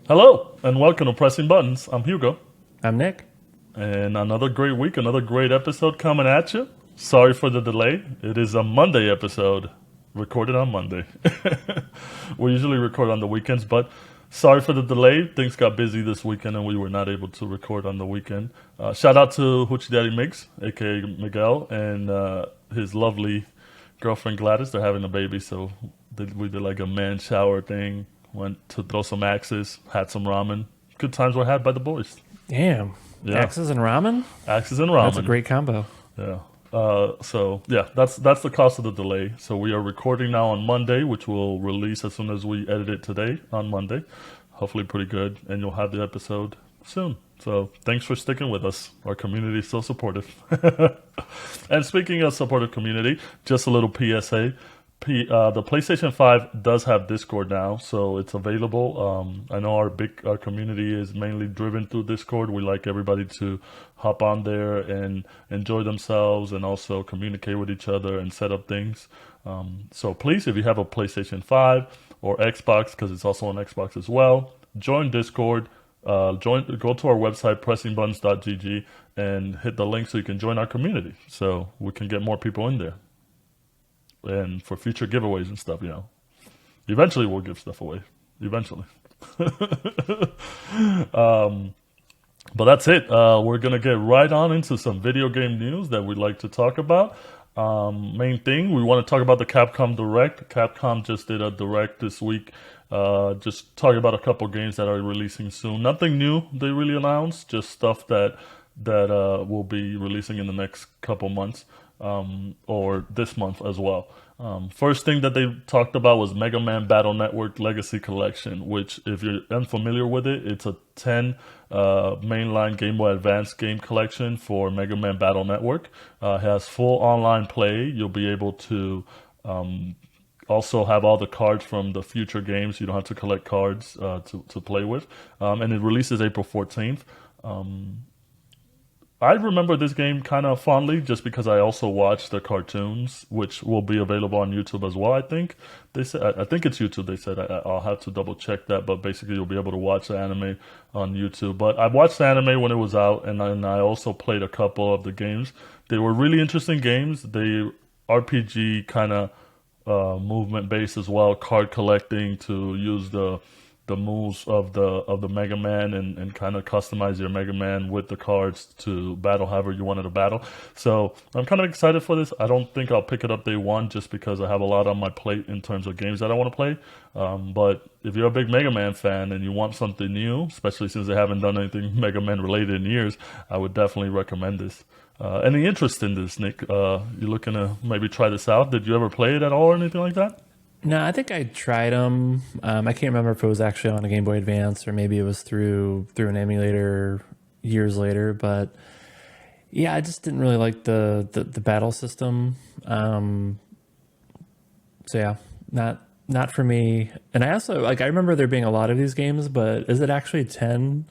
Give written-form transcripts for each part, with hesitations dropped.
Hello, and welcome to Pressing Buttons. I'm Hugo, I'm Nick. and another great week, another great episode coming at you. Sorry for the delay. It is a Monday episode, recorded on Monday. We usually record on the weekends, but sorry for the delay. Things got busy this weekend, and we were not able to record on the weekend. Shout out to Hoochie Daddy Mix, aka Miguel, and his lovely girlfriend Gladys. They're having a baby, so we did like a man shower thing. Went to throw some axes, had some ramen. Good times were had by the boys. Damn. Yeah. Axes and ramen? Axes and ramen. That's a great combo. Yeah. So yeah, that's the cost of the delay. So we are recording now on Monday, which will release as soon as we edit it today on Monday. Hopefully pretty good, and you'll have the episode soon. So thanks for sticking with us. Our community is so supportive. And speaking of supportive community, just a little PSA. The PlayStation 5 does have Discord now, so it's available. I know our community is mainly driven through Discord. We like everybody to hop on there and enjoy themselves and also communicate with each other and set up things. So please, if you have a PlayStation 5 or Xbox, because it's also on Xbox as well, join Discord. Go to our website, pressingbuttons.gg, and hit the link so you can join our community so we can get more people in there. And for future giveaways and stuff, eventually we'll give stuff away. Eventually. But that's it. We're going to get right on into some video game news that we'd like to talk about. Main thing, we want to talk about the Capcom Direct. Capcom just did a Direct this week. Just talking about a couple games that are releasing soon. Nothing new they really announced, just stuff that will be releasing in the next couple months. Or this month as well. First thing that they talked about was Mega Man Battle Network Legacy Collection, which, if you're unfamiliar with it, it's a 10 mainline Game Boy Advance game collection for Mega Man Battle Network. It has full online play. You'll be able to also have all the cards from the future games. You don't have to collect cards to play with. And it releases April 14th. I remember this game kind of fondly just because I also watched the cartoons, which will be available on YouTube as well, I think. They said, I think it's YouTube, they said. I'll have to double check that, but basically you'll be able to watch the anime on YouTube. But I watched the anime when it was out, and then I also played a couple of the games. They were really interesting games. They RPG kind of movement based as well, card collecting to use the moves of the Mega Man and kind of customize your Mega Man with the cards to battle however you wanted to battle. So I'm kind of excited for this. I don't think I'll pick it up day one just because I have a lot on my plate in terms of games that I want to play. But if you're a big Mega Man fan and you want something new, especially since they haven't done anything Mega Man related in years, I would definitely recommend this. Any interest in this, Nick? You looking to maybe try this out? Did you ever play it at all or anything like that? No, I think I tried them. I can't remember if it was actually on a Game Boy Advance or maybe it was through an emulator years later. But yeah, I just didn't really like the battle system. So yeah, not for me. And I also I remember there being a lot of these games, but is it actually 10?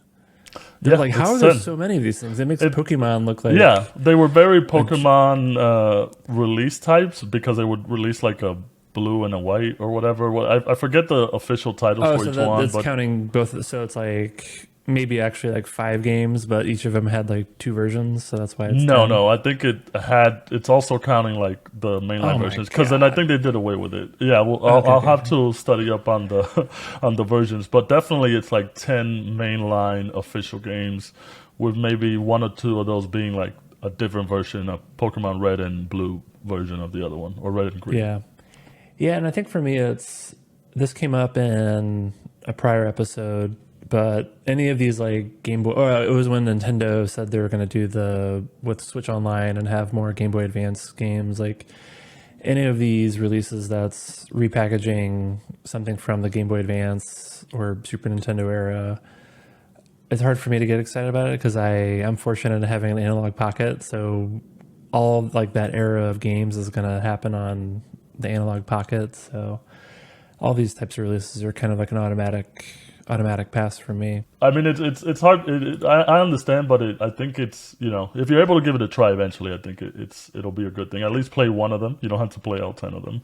Yeah, like, how are there so many of these things? It makes Pokemon look like... Yeah, they were very Pokemon release types because they would release like a blue and a white or whatever. I forget the official titles for each one. That's counting both. So it's like maybe actually like 5 games, but each of them had like 2 versions. So that's why it's No. I think it's also counting like the mainline versions because then I think they did away with it. Yeah, well, I'll have to study up on the on the versions, but definitely it's like 10 mainline official games with maybe 1 or 2 of those being like a different version of Pokemon Red and Blue version of the other one, or Red and Green. Yeah, and I think for me, this came up in a prior episode, but any of these like Game Boy, or it was when Nintendo said they were going to do with Switch Online and have more Game Boy Advance games, like any of these releases that's repackaging something from the Game Boy Advance or Super Nintendo era, it's hard for me to get excited about it because I'm fortunate in having an analog pocket, so all like that era of games is going to happen on the analog pocket. So all these types of releases are kind of like an automatic pass for me. I mean, it's hard. I understand, but I think it's, if you're able to give it a try eventually, I think it'll be a good thing. At least play one of them. You don't have to play all 10 of them,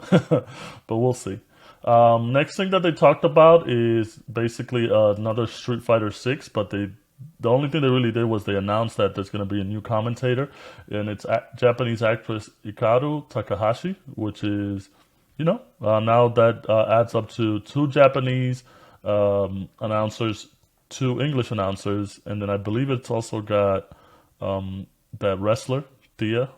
but we'll see. Next thing that they talked about is basically another Street Fighter 6, but the only thing they really did was they announced that there's going to be a new commentator, and it's Japanese actress Hikaru Takahashi, which is, now that adds up to two Japanese announcers, two English announcers, and then I believe it's also got that wrestler, Thea,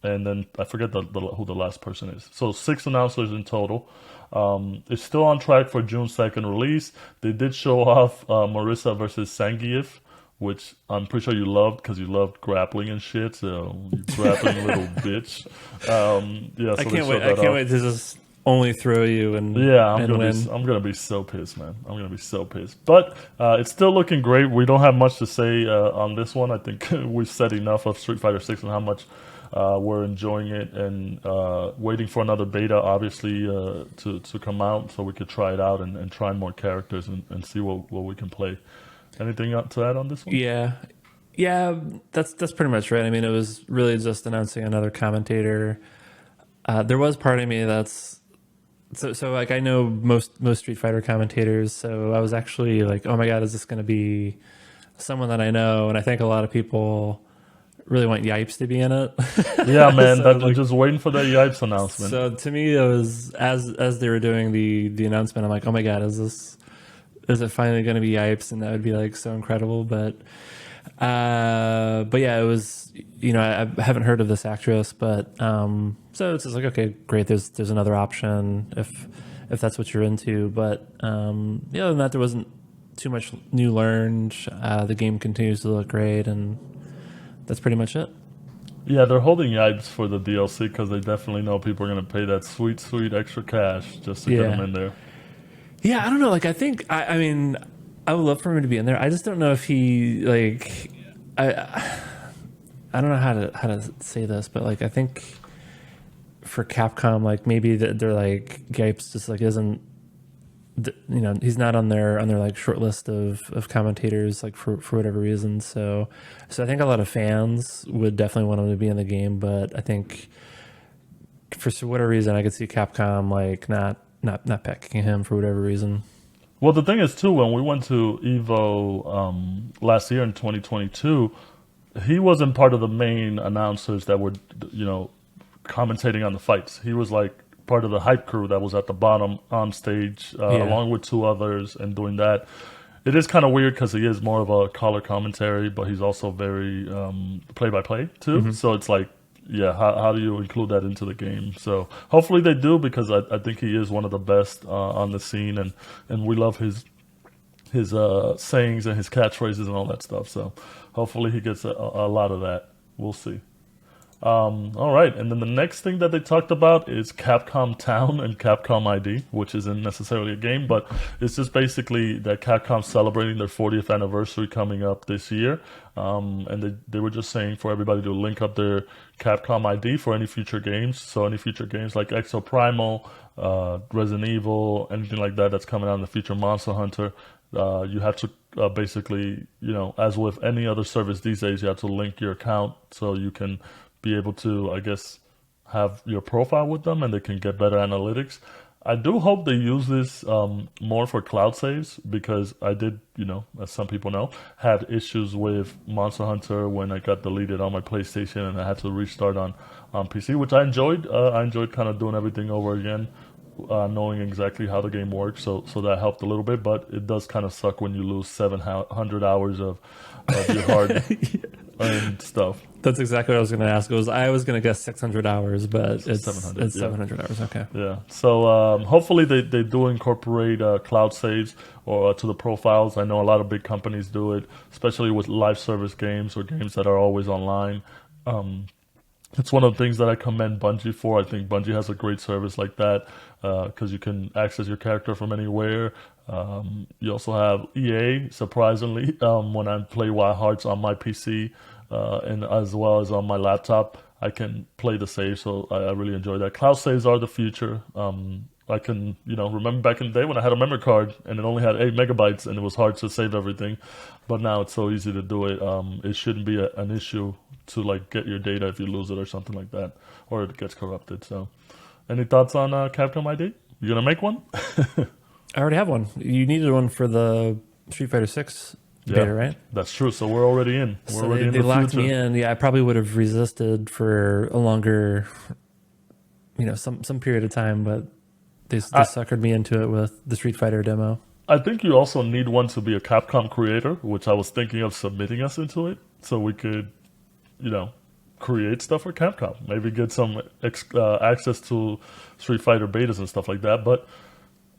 and then I forget who the last person is. So six announcers in total. It's still on track for June 2nd release. They did show off Marissa versus Zangief, which I'm pretty sure you loved because you loved grappling and shit. So you grappling little bitch. Yeah, so I they can't showed wait. that I can't off. wait to just only throw you and Yeah, and win. I'm gonna be so pissed, man. I'm gonna be so pissed. But it's still looking great. We don't have much to say on this one. I think we've said enough of Street Fighter 6 and how much we're enjoying it, and waiting for another beta, obviously, to come out so we could try it out and try more characters and see what we can play. Anything to add on this one? Yeah, yeah, that's pretty much right. I mean, it was really just announcing another commentator. There was part of me that's so like I know most Street Fighter commentators, so I was actually like, oh my god, is this going to be someone that I know? And I think a lot of people really want Yipes to be in it. Yeah, man, So that like, just waiting for that Yipes announcement. so to me, it was as they were doing the announcement, I'm like, oh my god, is it finally going to be Yipes? And that would be like so incredible. But yeah, it was, I haven't heard of this actress, but so it's just like, okay, great. There's another option if that's what you're into. But yeah, other than that, there wasn't too much new learned. The game continues to look great, and that's pretty much it. Yeah, they're holding Yipes for the DLC because they definitely know people are gonna pay that sweet, sweet extra cash just to get them Yeah. in there. Yeah, I don't know. Like, I think, I mean, I would love for him to be in there. I just don't know if he, like, I don't know how to say this, but like, I think for Capcom, like, maybe they're like, Gapes just like isn't, he's not on their like short list of commentators, like for whatever reason. So I think a lot of fans would definitely want him to be in the game, but I think for whatever reason, I could see Capcom like not picking him for whatever reason. Well, the thing is too, when we went to Evo last year in 2022, he wasn't part of the main announcers that were, commentating on the fights. He was like part of the hype crew that was at the bottom on stage, Yeah. along with two others, and doing that. It is kind of weird because he is more of a color commentary, but he's also very play by play too. So it's like, yeah, how do you include that into the game? So hopefully they do, because I think he is one of the best on the scene, and we love his sayings and his catchphrases and all that stuff. So hopefully he gets a lot of that. We'll see. All right, and then the next thing that they talked about is Capcom Town and Capcom ID, which isn't necessarily a game, but it's just basically that Capcom's celebrating their 40th anniversary coming up this year, and they were just saying for everybody to link up their Capcom ID for any future games. So any future games like Exo Primal, Resident Evil, anything like that that's coming out in the future, Monster Hunter, you have to basically, as with any other service these days, you have to link your account so you can be able to, I guess, have your profile with them and they can get better analytics. I do hope they use this more for cloud saves, because I did, as some people know, had issues with Monster Hunter when I got deleted on my PlayStation and I had to restart on PC, which I enjoyed. I enjoyed kind of doing everything over again, knowing exactly how the game works. So that helped a little bit, but it does kind of suck when you lose 700 hours of your hard earned stuff. That's exactly what I was going to ask. I was going to guess 600 hours, but it's 700, It's yeah. 700 hours. Okay. Yeah. So hopefully they do incorporate cloud saves or to the profiles. I know a lot of big companies do it, especially with live service games or games that are always online. It's one of the things that I commend Bungie for. I think Bungie has a great service like that, because you can access your character from anywhere. You also have EA, surprisingly, when I play Wild Hearts on my PC, and as well as on my laptop, I can play the save. So I really enjoy that. Cloud saves are the future. I can, remember back in the day when I had a memory card and it only had 8 megabytes and it was hard to save everything. But now it's so easy to do it. It shouldn't be an issue to like get your data if you lose it or something like that, or it gets corrupted. So any thoughts on Capcom ID? You gonna make one? I already have one. You needed one for the Street Fighter 6 beta, right? That's true. So we're already in. We're So already they, in they the locked future. me in. Yeah, I probably would have resisted for a longer, some period of time, but they I, suckered me into it with the Street Fighter demo. I think you also need one to be a Capcom creator, which I was thinking of submitting us into it, so we could, you know, create stuff for Capcom. Maybe get some access to Street Fighter betas and stuff like that. But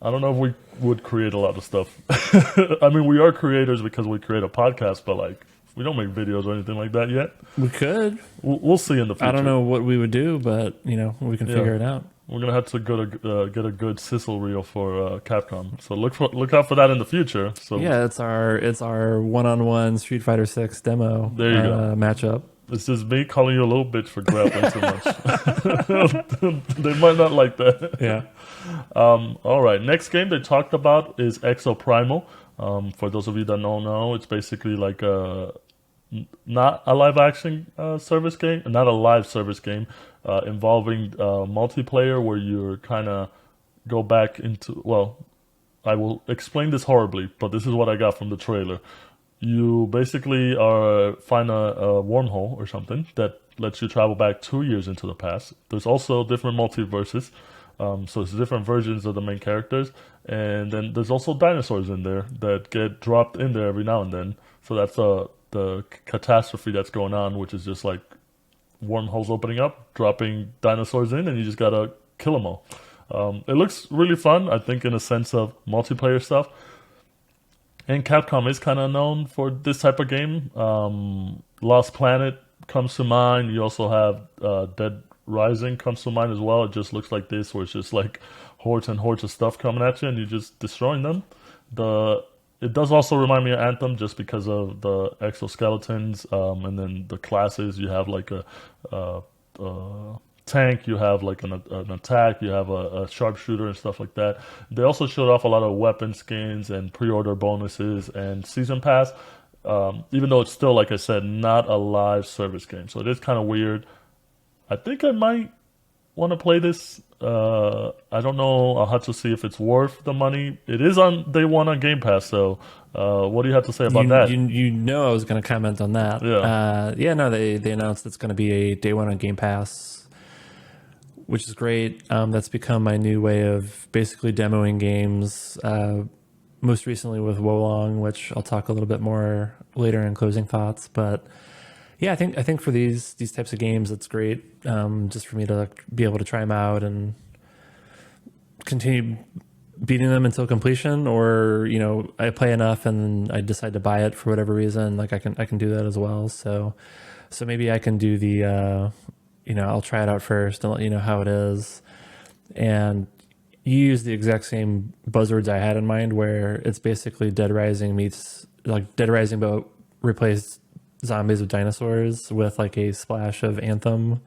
I don't know if we would create a lot of stuff. I mean, we are creators because we create a podcast, but like, we don't make videos or anything like that yet. We could. We'll see in the future. I don't know what we would do, but we can figure it out. We're gonna have to get a good sizzle reel for Capcom. So look out for that in the future. So Yeah, it's our one-on-one Street Fighter 6 demo. There you go. Matchup. It's just me calling you a little bitch for grappling too much. They might not like that. Yeah. All right. Next game they talked about is Exo Primal. For those of you that don't know, it's basically like not a live action service game, not a live service game involving multiplayer where you're kind of go back into. Well, I will explain this horribly, but this is what I got from the trailer. You basically find a wormhole or something that lets you travel back 2 years into the past. There's also different multiverses. So it's different versions of the main characters. And then there's also dinosaurs in there that get dropped in there every now and then. So that's the catastrophe that's going on, which is just like wormholes opening up, dropping dinosaurs in, and you just gotta kill them all. It looks really fun, I think, in a sense of multiplayer stuff. And Capcom is kind of known for this type of game. Lost Planet comes to mind. You also have Dead Rising comes to mind as well. It just looks like this, where it's just like hordes and hordes of stuff coming at you, and you're just destroying them. It does also remind me of Anthem, just because of the exoskeletons, and then the classes. You have like a tank, you have like an attack, you have a sharpshooter and stuff like that. They also showed off a lot of weapon skins and pre-order bonuses and season pass, even though it's still, like I said, not a live service game. So it is kind of weird. I think I might want to play this. I don't know. I'll have to see if it's worth the money. It is on day one on Game Pass, so what do you have to say about that? I was going to comment on that. Yeah. No, they announced it's going to be a day one on Game Pass, which is great. That's become my new way of basically demoing games. Most recently with Wolong, which I'll talk a little bit more later in closing thoughts. But yeah, I think for these types of games, it's great. Just for me to be able to try them out and continue beating them until completion, or I play enough and I decide to buy it for whatever reason. Like I can do that as well. So maybe I can do the. I'll try it out first and let you know how it is. And you use the exact same buzzwords I had in mind, where it's basically Dead Rising meets like Dead Rising, but replace zombies with dinosaurs with like a splash of Anthem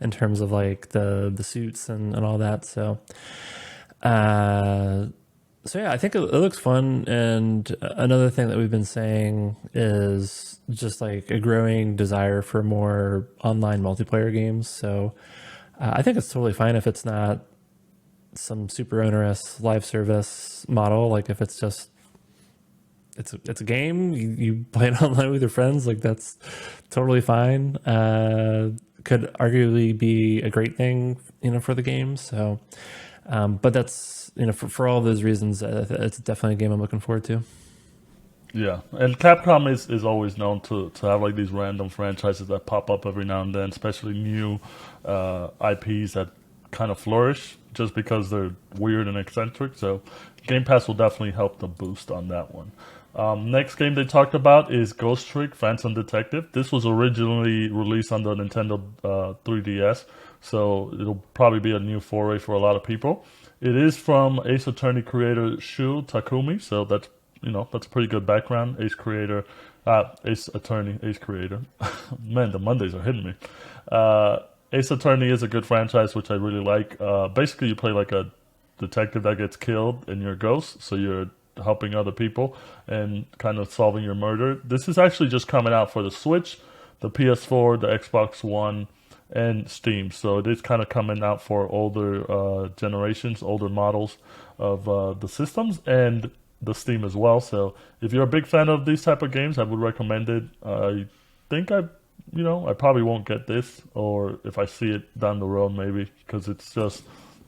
in terms of like the suits and all that. So yeah, I think it looks fun. And another thing that we've been saying is just like a growing desire for more online multiplayer games. So I think it's totally fine if it's not some super onerous live service model. Like if it's just, it's a game, you play it online with your friends, like that's totally fine. Could arguably be a great thing, for the game. So, but that's, for all those reasons, it's definitely a game I'm looking forward to. Yeah, and Capcom is always known to have like these random franchises that pop up every now and then, especially new IPs that kind of flourish just because they're weird and eccentric. So Game Pass will definitely help the boost on that one. Next game they talked about is Ghost Trick Phantom Detective. This was originally released on the Nintendo 3DS, so it'll probably be a new foray for a lot of people. It is from Ace Attorney creator Shu Takumi, so that's a pretty good background. Ace Attorney, Ace creator. Man, the Mondays are hitting me. Ace Attorney is a good franchise, which I really like. Basically, you play like a detective that gets killed and you're a ghost, so you're helping other people and kind of solving your murder. This is actually just coming out for the Switch, the PS4, the Xbox One, and Steam. So it is kind of coming out for older generations, older models of the systems, and the Steam as well. So if you're a big fan of these type of games, I would recommend it. I think I probably won't get this, or if I see it down the road, maybe, because it's just,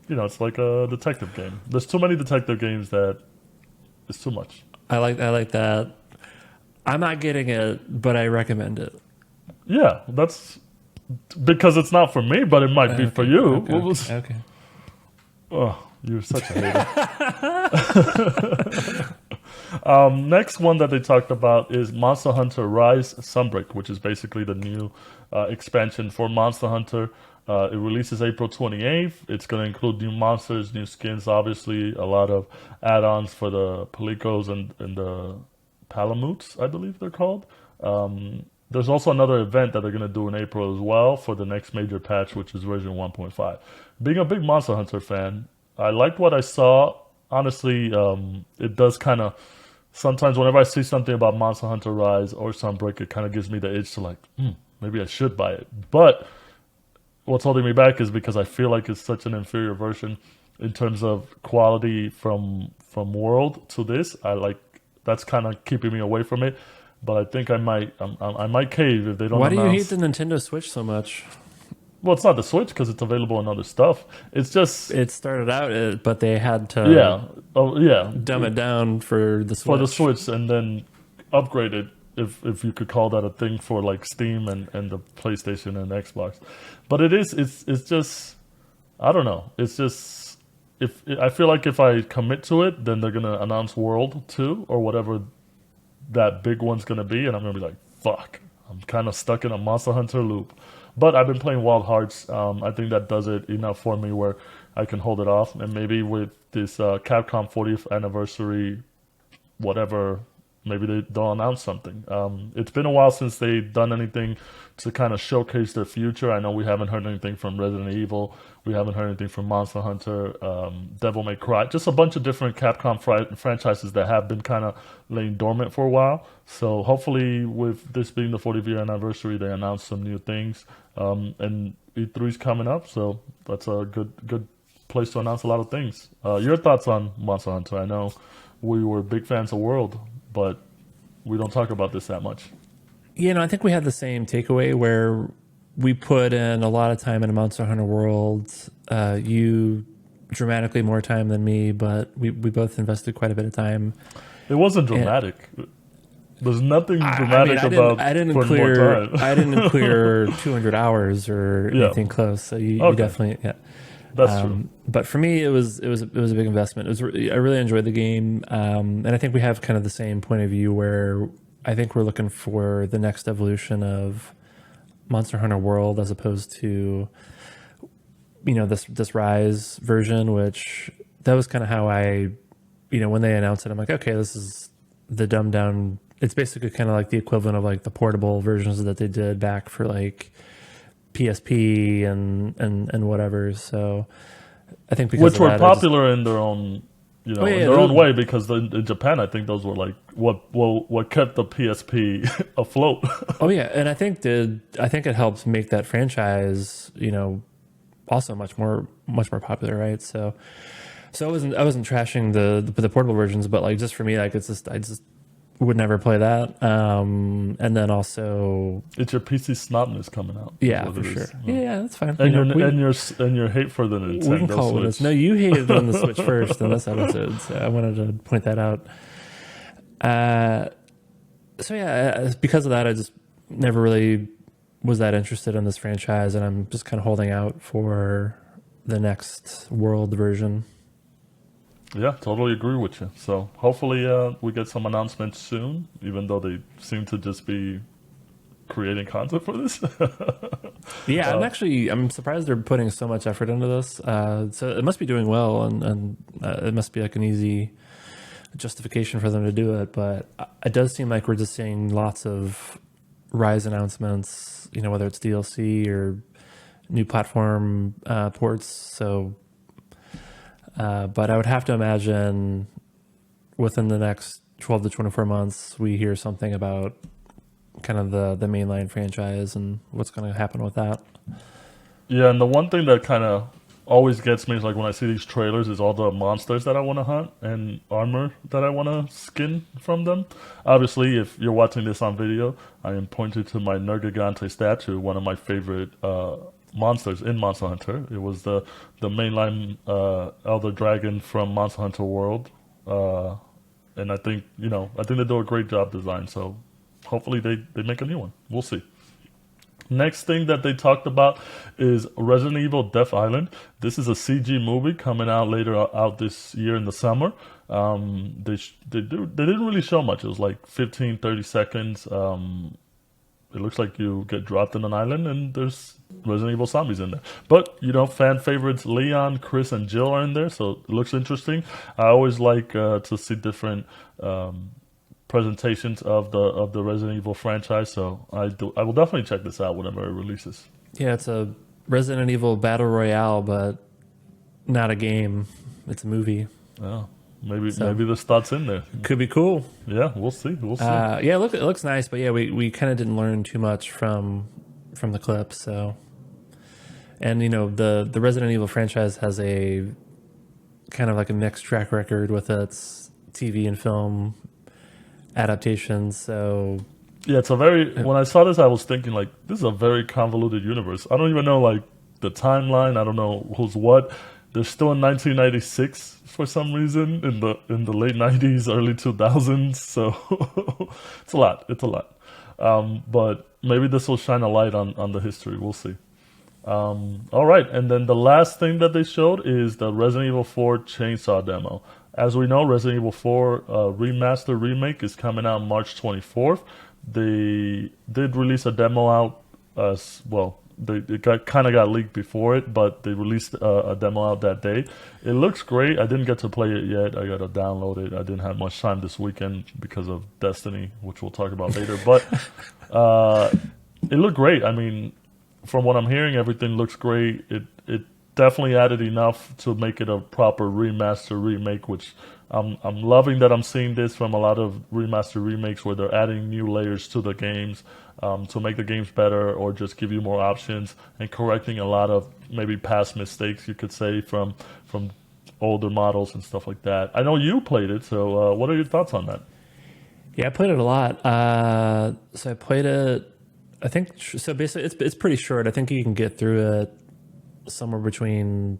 it's like a detective game. There's too many detective games that it's too much. I like that. I'm not getting it, but I recommend it. Yeah, that's because it's not for me, but it might be for you. Okay. Oh, you're such a hater. Next one that they talked about is Monster Hunter Rise Sunbreak, which is basically the new expansion for Monster Hunter. It releases April 28th. It's going to include new monsters, new skins, obviously, a lot of add-ons for the Palicos and the Palamutes, I believe they're called. There's also another event that they're going to do in April as well for the next major patch, which is version 1.5. Being a big Monster Hunter fan, I liked what I saw. Honestly, it does kind of, sometimes whenever I see something about Monster Hunter Rise or Sunbreak, it kind of gives me the itch to like, maybe I should buy it. But what's holding me back is because I feel like it's such an inferior version in terms of quality from World to this. That's kind of keeping me away from it. But I think I might cave if they don't. Why do you hate announce. the Nintendo Switch so much? Well, it's not the Switch because it's available on other stuff. It's just It started out, but they had to dumb it down for the Switch. for the Switch, and then upgrade it if you could call that a thing for like Steam and the PlayStation and Xbox. But it's just, I don't know. It's just, I feel like if I commit to it, then they're gonna announce World 2 or whatever that big one's gonna be, and I'm gonna be like, fuck, I'm kind of stuck in a Monster Hunter loop. But I've been playing Wild Hearts. I think that does it enough for me where I can hold it off. And maybe with this Capcom 40th anniversary, whatever, maybe they'll announce something. It's been a while since they've done anything to kind of showcase their future. I know we haven't heard anything from Resident Evil. We haven't heard anything from Monster Hunter, Devil May Cry. Just a bunch of different Capcom franchises that have been kind of laying dormant for a while. So hopefully with this being the 40th year anniversary, they announce some new things. And E3's coming up, so that's a good place to announce a lot of things. Your thoughts on Monster Hunter? I know we were big fans of World, but we don't talk about this that much. I think we had the same takeaway where we put in a lot of time in Monster Hunter World. You dramatically more time than me, but we both invested quite a bit of time. It wasn't dramatic. There's nothing dramatic about I didn't putting more clear. time. I didn't clear 200 hours or anything close. So you definitely That's true. But for me, it was a big investment. I really enjoyed the game, and I think we have kind of the same point of view where I think we're looking for the next evolution of Monster Hunter World as opposed to this Rise version, which that was kind of how I when they announced it, I'm like, okay, this is the dumbed down. It's basically kind of like the equivalent of like the portable versions that they did back for like PSP and whatever. So I think because which were popular in their own in their own way, because in Japan I think those were like what kept the PSP afloat. Oh yeah, and I think it helped make that franchise also much more popular, right? So I wasn't trashing the portable versions, but like just for me, like I just would never play that. And then also it's your PC snobness coming out. Yeah, for sure. Yeah, that's fine. And your hate for the Nintendo we can call Switch. It this. No, you hated on the Switch first in this episode, so I wanted to point that out. So yeah, because of that, I just never really was that interested in this franchise, and I'm just kind of holding out for the next World version. Yeah, totally agree with you. So hopefully we get some announcements soon, even though they seem to just be creating content for this. Yeah, I'm surprised they're putting so much effort into this. So it must be doing well, and it must be like an easy justification for them to do it. But it does seem like we're just seeing lots of Rise announcements, whether it's DLC or new platform ports. So, but I would have to imagine within the next 12 to 24 months, we hear something about kind of the mainline franchise and what's going to happen with that. Yeah, and the one thing that kind of always gets me is like when I see these trailers is all the monsters that I want to hunt and armor that I want to skin from them. Obviously, if you're watching this on video, I am pointing to my Nergigante statue, one of my favorite monsters in Monster Hunter. It was the mainline Elder Dragon from Monster Hunter World, and I think I think they do a great job design. So hopefully they make a new one. We'll see. Next thing that they talked about is Resident Evil Death Island. This is a CG movie coming out later out this year in the summer. They didn't really show much. It was like 15, 30 seconds. It looks like you get dropped in an island and there's Resident Evil zombies in there. But, fan favorites Leon, Chris, and Jill are in there, so it looks interesting. I always like to see different presentations of the Resident Evil franchise, so I will definitely check this out whenever it releases. Yeah, it's a Resident Evil Battle Royale, but not a game. It's a movie. Yeah, maybe this thought's in there. Could be cool. Yeah, we'll see. Yeah, it looks nice, but yeah, we kind of didn't learn too much from the clips. So, and the Resident Evil franchise has a kind of like a mixed track record with its TV and film adaptations. So yeah, it's a very, when I saw this I was thinking like, this is a very convoluted universe. I don't even know like the timeline. I don't know who's what. They're still in 1996 for some reason, in the late 90s, early 2000s. So it's a lot. But maybe this will shine a light on the history. We'll see. All right, and then the last thing that they showed is the Resident Evil 4 Chainsaw demo. As we know, Resident Evil 4 Remaster Remake is coming out March 24th. They did release a demo out as well. It kind of got leaked before it, but they released a demo out that day. It looks great. I didn't get to play it yet. I got to download it. I didn't have much time this weekend because of Destiny, which we'll talk about later. But it looked great. I mean, from what I'm hearing, everything looks great. It definitely added enough to make it a proper remaster remake, which I'm loving that I'm seeing this from a lot of remaster remakes where they're adding new layers to the games to make the games better or just give you more options and correcting a lot of maybe past mistakes, you could say, from older models and stuff like that. I know you played it, so what are your thoughts on that? yeah, I played it a lot. So I played it. I think so. Basically, it's pretty short. I think you can get through it somewhere between,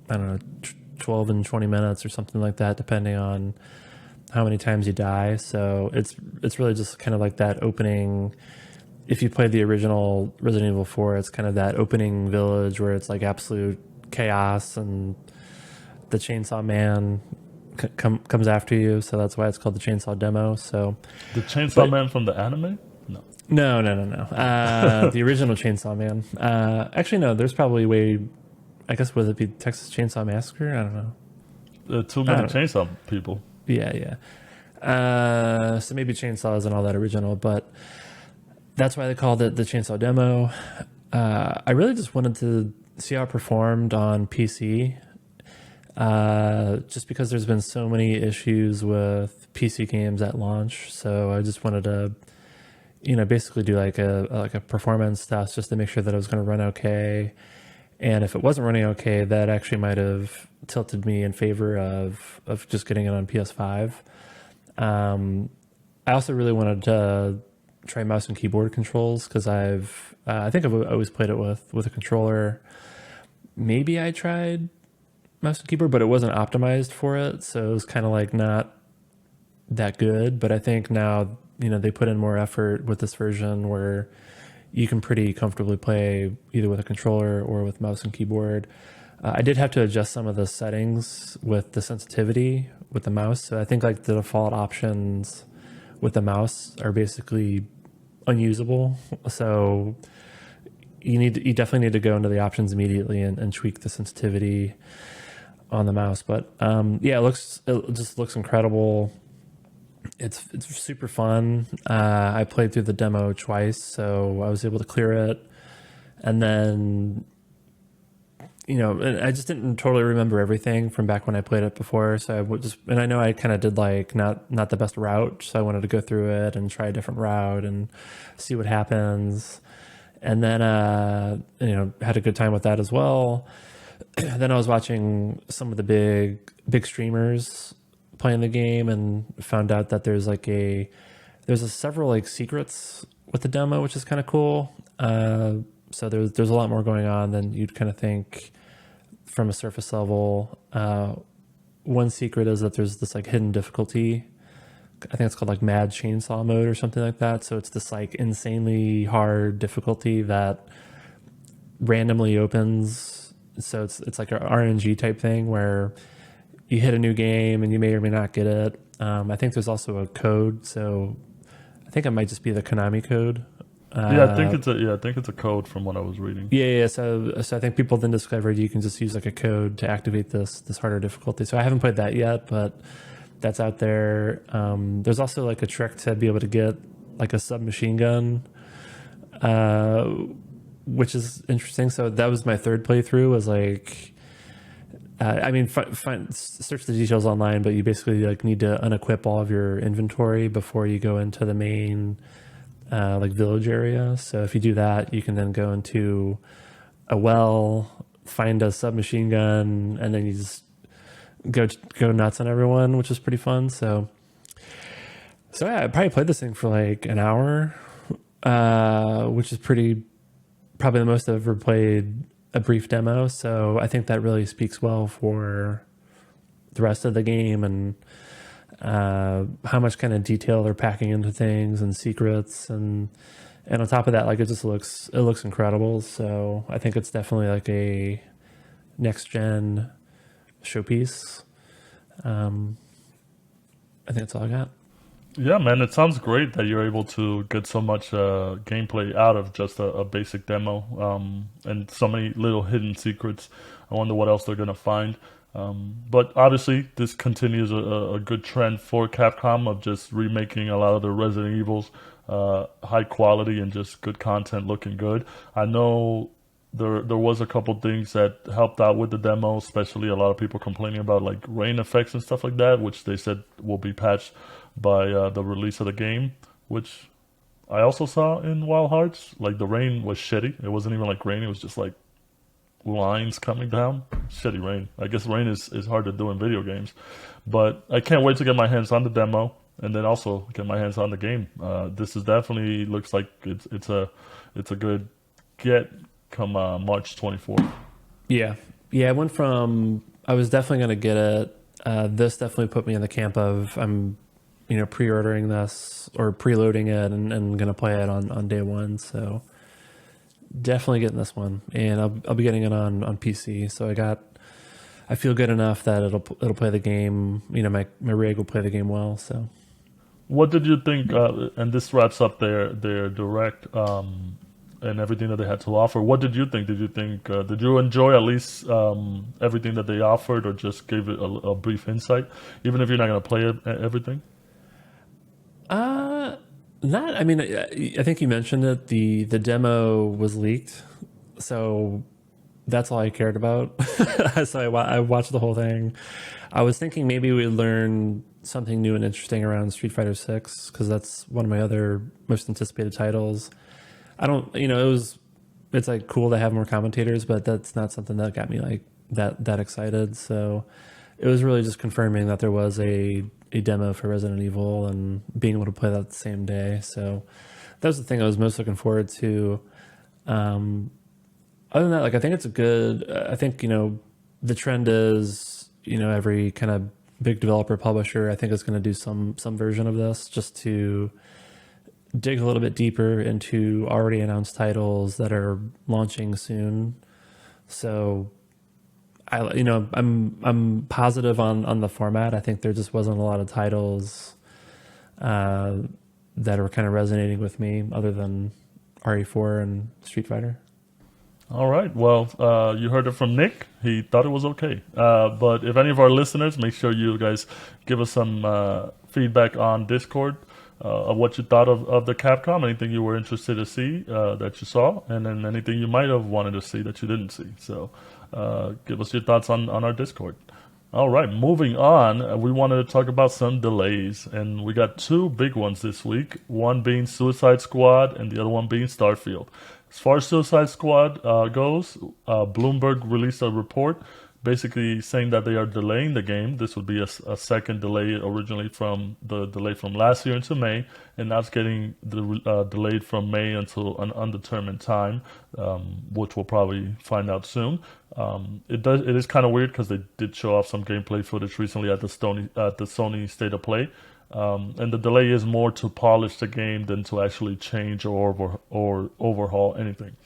I don't know, 12 and 20 minutes or something like that, depending on how many times you die. So it's really just kind of like that opening. If you played the original Resident Evil 4, it's kind of that opening village where it's like absolute chaos and the Chainsaw Man comes after you. So that's why it's called the Chainsaw Demo. So The Chainsaw Man from the anime? No. No. The original Chainsaw Man. Actually, no. There's probably I guess would it be Texas Chainsaw Massacre? I don't know. Too many chainsaw people. Yeah. So maybe Chainsaw isn't all that original, but that's why they called it the Chainsaw Demo. I really just wanted to see how it performed on PC. Just because there's been so many issues with PC games at launch, so I just wanted to basically do like a performance test just to make sure that it was going to run okay. And if it wasn't running okay, that actually might have tilted me in favor of just getting it on PS5. I also really wanted to try mouse and keyboard controls because I think I've always played it with a controller. Maybe I tried mouse and keyboard, but it wasn't optimized for it, so it was kind of like not that good. But I think now they put in more effort with this version where you can pretty comfortably play either with a controller or with mouse and keyboard. I did have to adjust some of the settings with the sensitivity with the mouse. So I think like the default options with the mouse are basically unusable. So you definitely need to go into the options immediately and tweak the sensitivity on the mouse. But yeah, it just looks incredible. It's super fun. I played through the demo twice, so I was able to clear it. And then, and I just didn't totally remember everything from back when I played it before. So and I know I kind of did like not the best route. So I wanted to go through it and try a different route and see what happens. And then had a good time with that as well. Then I was watching some of the big streamers playing the game and found out that there's several like secrets with the demo, which is kind of cool. So there's a lot more going on than you'd kind of think from a surface level. One secret is that there's this like hidden difficulty. I think it's called like Mad Chainsaw mode or something like that. So it's this like insanely hard difficulty that randomly opens. So it's like an RNG type thing where you hit a new game and you may or may not get it. I think there's also a code. So I think it might just be the Konami code. Yeah, I think it's a code from what I was reading. Yeah. So I think people then discovered you can just use like a code to activate this harder difficulty. So I haven't played that yet, but that's out there. There's also like a trick to be able to get like a submachine gun, which is interesting. So that was my third playthrough. Was like, search the details online, but you basically like need to unequip all of your inventory before you go into the main like village area. So if you do that, you can then go into a well, find a submachine gun, and then you just go nuts on everyone, which is pretty fun. So yeah, I probably played this thing for like an hour, which is probably the most I've ever played a brief demo. So I think that really speaks well for the rest of the game and how much kind of detail they're packing into things and secrets, and on top of that, like it looks incredible. So I think it's definitely like a next gen showpiece. I think that's all I got. Yeah, man, it sounds great that you're able to get so much gameplay out of just a basic demo, and so many little hidden secrets. I wonder what else they're gonna find. But obviously, this continues a good trend for Capcom of just remaking a lot of the Resident Evils, high quality and just good content, looking good. I know there was a couple things that helped out with the demo, especially a lot of people complaining about like rain effects and stuff like that, which they said will be patched by the release of the game, which I also saw in Wild Hearts. Like the rain was shitty. It wasn't even like rain. It was just like lines coming down. Shitty rain. I guess rain is hard to do in video games. But I can't wait to get my hands on the demo and then also get my hands on the game. This is definitely looks like it's a good get come March 24th. Yeah. I went from I was definitely going to get it. This definitely put me in the camp of I'm pre-ordering this or preloading it and going to play it on day one. So definitely getting this one, and I'll be getting it on PC. So I feel good enough that it'll play the game. My rig will play the game well. So, what did you think? And this wraps up their direct and everything that they had to offer. What did you think? Did you enjoy at least everything that they offered, or just gave it a brief insight, even if you're not going to play everything? I think you mentioned it. The demo was leaked, so that's all I cared about. So I watched the whole thing. I was thinking maybe we'd learn something new and interesting around Street Fighter 6, because that's one of my other most anticipated titles. I don't, it's like cool to have more commentators, but that's not something that got me like that excited. So it was really just confirming that there was a demo for Resident Evil and being able to play that the same day. So that was the thing I was most looking forward to. Other than that, like I think it's I think the trend is every kind of big developer publisher I think is going to do some version of this, just to dig a little bit deeper into already announced titles that are launching soon. So I'm positive on the format. I think there just wasn't a lot of titles that are kind of resonating with me other than RE4 and Street Fighter. All right. Well, you heard it from Nick. He thought it was okay. But if any of our listeners, make sure you guys give us some feedback on Discord of what you thought of the Capcom, anything you were interested to see that you saw, and then anything you might have wanted to see that you didn't see. So give us your thoughts on our Discord. All right, moving on. We wanted to talk about some delays, and we got two big ones this week. One being Suicide Squad, and the other one being Starfield. As far as Suicide Squad goes, Bloomberg released a report basically saying that they are delaying the game. This would be a second delay originally from the delay from last year into May, and now it's getting delayed from May until an undetermined time, which we'll probably find out soon. It is kind of weird because they did show off some gameplay footage recently at the Sony State of Play. And the delay is more to polish the game than to actually change or overhaul anything.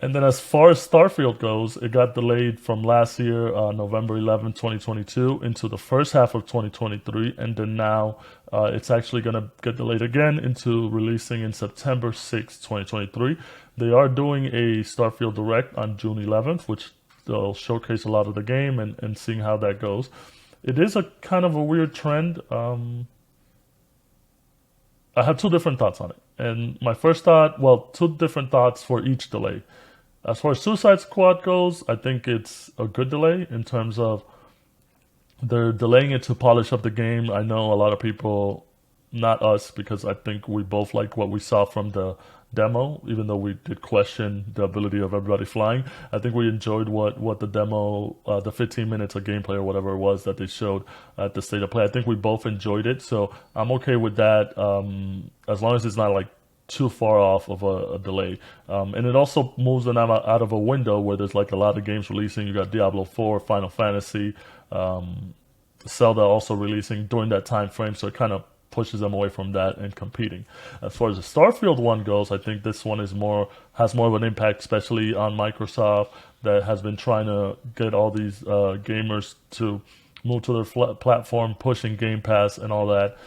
And then as far as Starfield goes, it got delayed from last year, November 11, 2022, into the first half of 2023. And then now it's actually going to get delayed again into releasing in September 6, 2023. They are doing a Starfield Direct on June 11th, which they'll showcase a lot of the game and seeing how that goes. It is a kind of a weird trend. I have two different thoughts on it. And my first thought, well, two different thoughts for each delay. As far as Suicide Squad goes, I think it's a good delay in terms of they're delaying it to polish up the game. I know a lot of people, not us, because I think we both like what we saw from the demo, even though we did question the ability of everybody flying. I think we enjoyed what the demo, the 15 minutes of gameplay or whatever it was that they showed at the State of Play. I think we both enjoyed it, so I'm okay with that, as long as it's not like too far off of a delay. And it also moves them out of a window where there's like a lot of games releasing. You got Diablo 4, Final Fantasy, Zelda also releasing during that time frame, so it kind of pushes them away from that and competing. As far as the Starfield one goes, I think this one has more of an impact, especially on Microsoft, that has been trying to get all these gamers to move to their platform, pushing Game Pass and all that.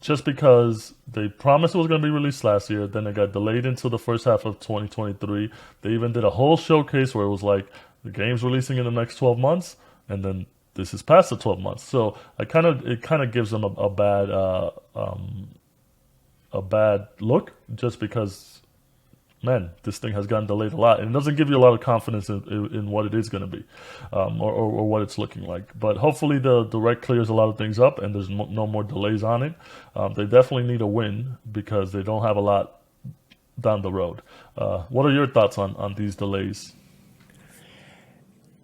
Just because they promised it was going to be released last year, then it got delayed until the first half of 2023. They even did a whole showcase where it was like the game's releasing in the next 12 months, and then this is past the 12 months. So it kind of gives them a bad look, just because, man, this thing has gotten delayed a lot, and it doesn't give you a lot of confidence in what it is going to be, or what it's looking like. But hopefully the Direct clears a lot of things up, and there's no more delays on it. They definitely need a win because they don't have a lot down the road. What are your thoughts on these delays?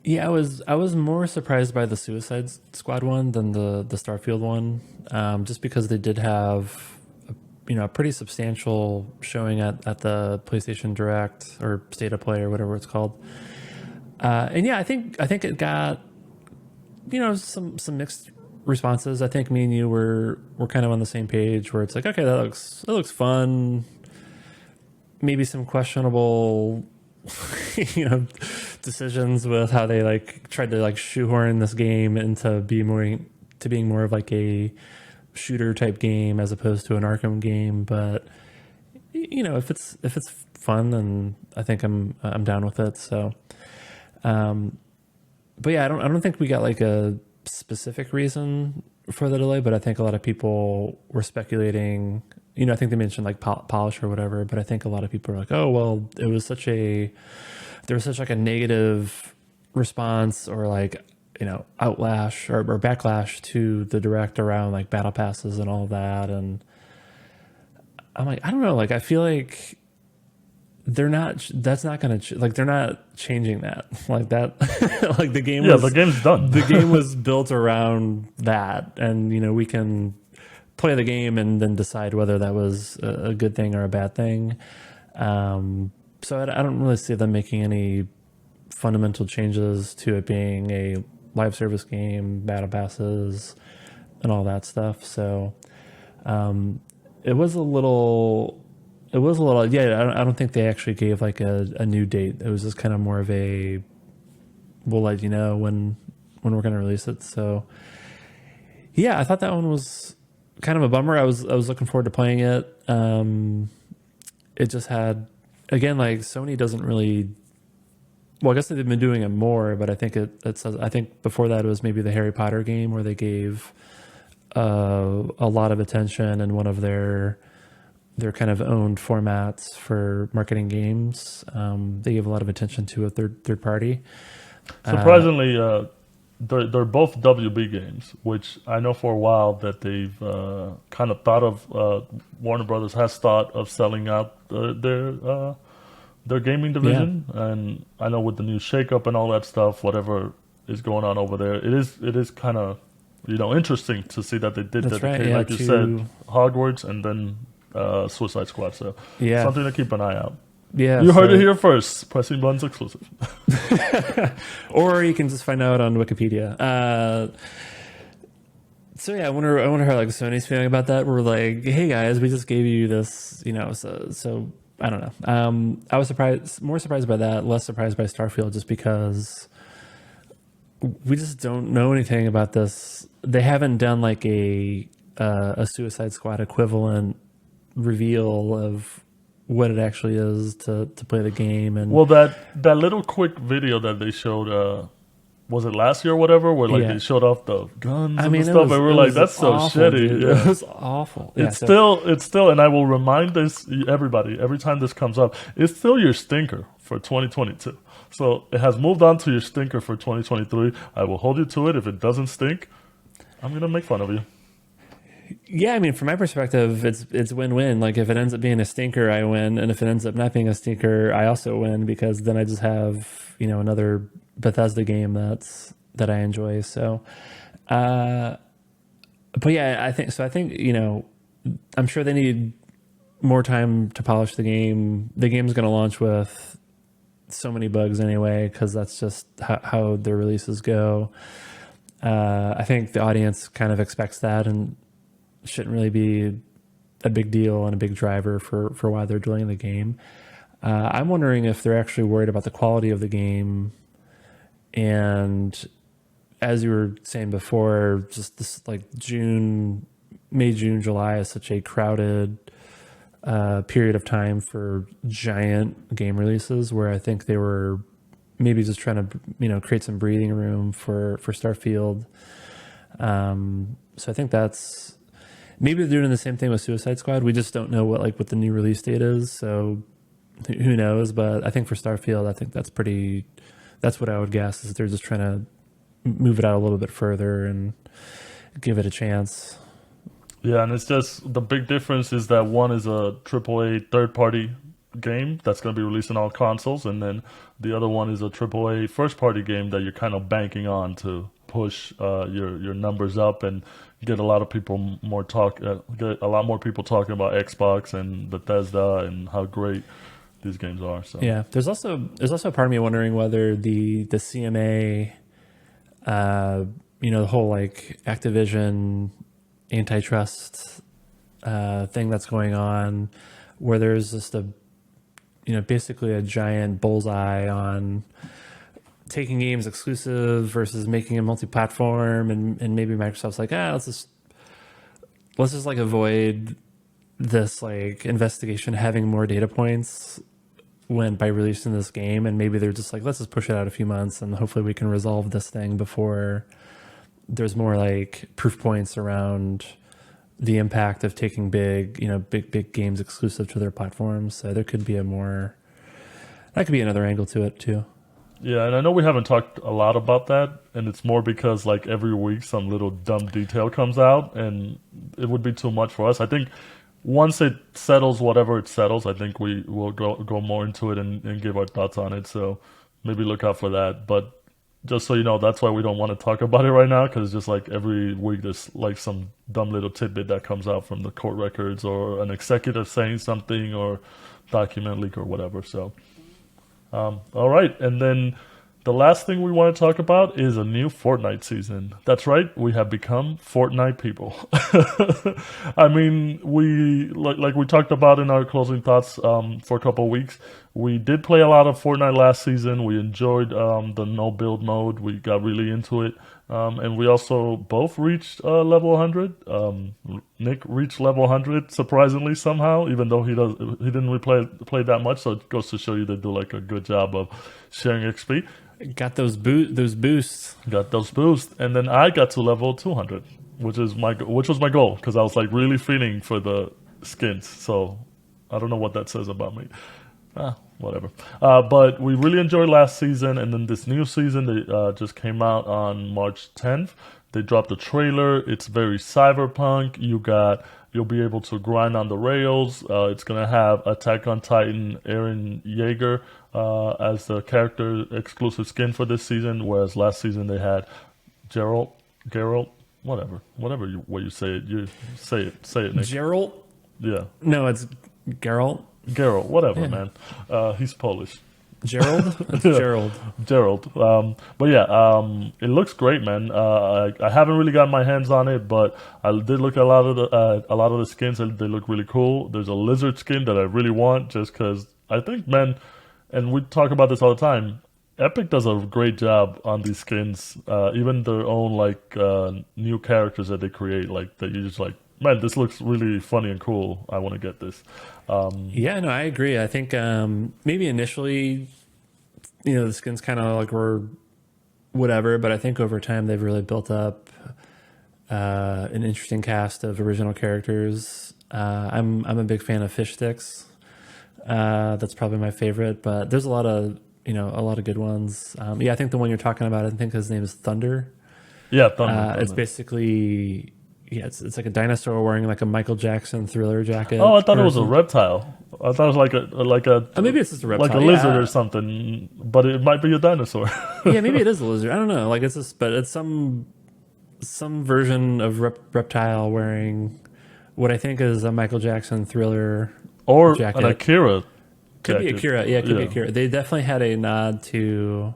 Yeah, I was more surprised by the Suicide Squad one than the Starfield one, just because they did have a pretty substantial showing at the PlayStation Direct or State of Play or whatever it's called. And yeah, I think it got some mixed responses. I think me and you were kind of on the same page where it's like, okay, that looks fun. Maybe some questionable decisions with how they like tried to like shoehorn this game into being more of like a shooter type game as opposed to an Arkham game. But if it's fun, then I think I'm down with it. So but yeah, I don't think we got like a specific reason for the delay, but I think a lot of people were speculating. I think they mentioned like polish or whatever, but I think a lot of people are like, oh well, there was such like a negative response or like outlash or backlash to the Direct around like battle passes and all that. And I'm like, I don't know, like I feel like they're not changing that, like that. Like the game The game's done. The game was built around that, and we can play the game and then decide whether that was a good thing or a bad thing. So I don't really see them making any fundamental changes to it being a live service game, battle passes, and all that stuff. So it was a little. Yeah, I don't think they actually gave like a new date. It was just kind of more of a, we'll let you know when we're going to release it. So yeah, I thought that one was kind of a bummer. I was looking forward to playing it. It just had, again, like Sony doesn't really. Well, I guess they've been doing it more, but I think it says. I think before that it was maybe the Harry Potter game where they gave a lot of attention and one of their kind of owned formats for marketing games. They gave a lot of attention to a third party. Surprisingly, they're both WB games, which I know for a while that they've kind of thought of. Warner Brothers has thought of selling out their gaming Yeah, division, and I know with the new shakeup and all that stuff, whatever is going on over there, it is kind of interesting to see that they did that's right. dedicate, Yeah, like you said, Hogwarts and then Suicide Squad. So yeah, something to keep an eye out. yeah. You heard it So, here first. Pressing Buttons exclusive. or you can just find out on Wikipedia. So yeah, I wonder how like Sony's feeling about that. We're like, hey guys, we just gave you this, so I don't know. I was more surprised by that, less surprised by Starfield, just because we just don't know anything about this. They haven't done like a Suicide Squad equivalent reveal of what it actually is to play the game, and Well, that little quick video that they showed, was it last year or whatever, where like yeah, they showed off the guns I and the mean stuff, and we're it like, was that's so awful, shitty. dude. It Yeah. was awful. Yeah, It's still, and I will remind everybody every time this comes up, it's still your stinker for 2022. So it has moved on to your stinker for 2023. I will hold you to it. If it doesn't stink, I'm gonna make fun of you. yeah, I mean, from my perspective, it's win-win. Like if it ends up being a stinker, I win, and if it ends up not being a stinker, I also win because then I just have another Bethesda game that I enjoy. So, but yeah, I think so. I think I'm sure they need more time to polish the game. The game's going to launch with so many bugs anyway because that's just how their releases go. I think the audience kind of expects that and shouldn't really be a big deal and a big driver for why they're delaying the game. I'm wondering if they're actually worried about the quality of the game. And as you were saying before, just this like May, June, July is such a crowded period of time for giant game releases where I think they were maybe just trying to create some breathing room for Starfield. So I think that's maybe they're doing the same thing with Suicide Squad. We just don't know what the new release date is, so who knows? But I think for Starfield, I think that's what I would guess is they're just trying to move it out a little bit further and give it a chance. Yeah, and it's just the big difference is that one is a AAA third-party game that's going to be released on all consoles, and then the other one is a AAA first-party game that you're kind of banking on to push your numbers up and get a lot of people get a lot more people talking about Xbox and Bethesda and how great these games are. So Yeah, there's also a part of me wondering whether the CMA, the whole like Activision antitrust thing that's going on, where there's just basically a giant bullseye on taking games exclusive versus making a multi-platform, and maybe Microsoft's like, let's just like avoid this like investigation having more data points by releasing this game, and maybe they're just like, let's just push it out a few months and hopefully we can resolve this thing before there's more like proof points around the impact of taking big games exclusive to their platforms. So there could be that could be another angle to it too. yeah, and I know we haven't talked a lot about that, and it's more because like every week some little dumb detail comes out, and it would be too much for us. I think once it settles, whatever it settles, I think we will go more into it and give our thoughts on it. So maybe look out for that. But just so you know, that's why we don't want to talk about it right now, because just like every week there's like some dumb little tidbit that comes out from the court records or an executive saying something or document leak or whatever. So all right, and then the last thing we want to talk about is a new Fortnite season. That's right, we have become Fortnite people. I mean, we like we talked about in our closing thoughts for a couple of weeks. We did play a lot of Fortnite last season. We enjoyed the no build mode. We got really into it, and we also both reached level 100. Nick reached level 100 surprisingly somehow, even though he didn't really play that much. So it goes to show you they do like a good job of sharing XP. Got those boosts. Got those boosts, and then I got to level 200, which was my goal because I was like really feeling for the skins. So I don't know what that says about me. whatever. But we really enjoyed last season, and then this new season that just came out on March 10th. They dropped the trailer. It's very cyberpunk. You'll be able to grind on the rails. It's gonna have Attack on Titan Eren Yeager as the character exclusive skin for this season, whereas last season they had Geralt, whatever way you say it. You say it, Nick. Geralt? Yeah, No, it's Geralt. Geralt, whatever, Yeah. man. He's Polish. Gerald? It's Gerald. Gerald. But yeah, it looks great, man. I haven't really got my hands on it, but I did look at a lot of the skins, and they look really cool. There's a lizard skin that I really want, just because I think, man, and we talk about this all the time. Epic does a great job on these skins, even their own like new characters that they create, like that you just like, man, this looks really funny and cool. I want to get this. Yeah, no, I agree. I think maybe initially, the skins kind of like were whatever, but I think over time they've really built up an interesting cast of original characters. I'm a big fan of Fish Sticks. That's probably my favorite, but there's a lot of good ones. I think the one you're talking about, I think his name is Thunder. Yeah, Thunder. It's basically it's like a dinosaur wearing like a Michael Jackson Thriller jacket. Oh, I thought it was a reptile. I thought it was like a maybe it's just a reptile, like a lizard or something, but it might be a dinosaur. Yeah, maybe it is a lizard. I don't know. Like but it's some version of reptile wearing what I think is a Michael Jackson Thriller Or jacket. an Akira. Could be jacket. Akira. Yeah, it could be Akira. They definitely had a nod to,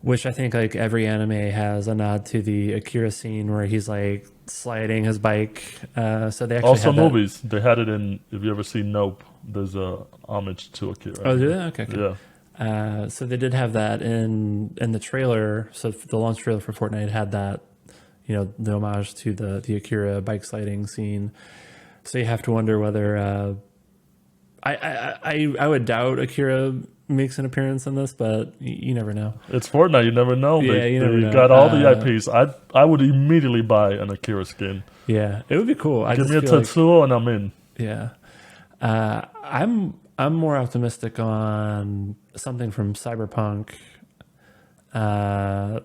which I think like every anime has a nod to the Akira scene where he's like sliding his bike. So they actually Also had that. movies. They had it in, if you ever seen Nope, there's a homage to Akira. Oh, did they? Okay. Yeah. So they did have that in the trailer. So the launch trailer for Fortnite had that, the homage to the Akira bike sliding scene. So you have to wonder whether I would doubt Akira makes an appearance in this, but you never know. It's Fortnite, you never know. Yeah, you never know. Got all the IPs. I would immediately buy an Akira skin. Yeah, it would be cool. Give me a Tetsuo and I'm in. Yeah. I'm more optimistic on something from Cyberpunk. And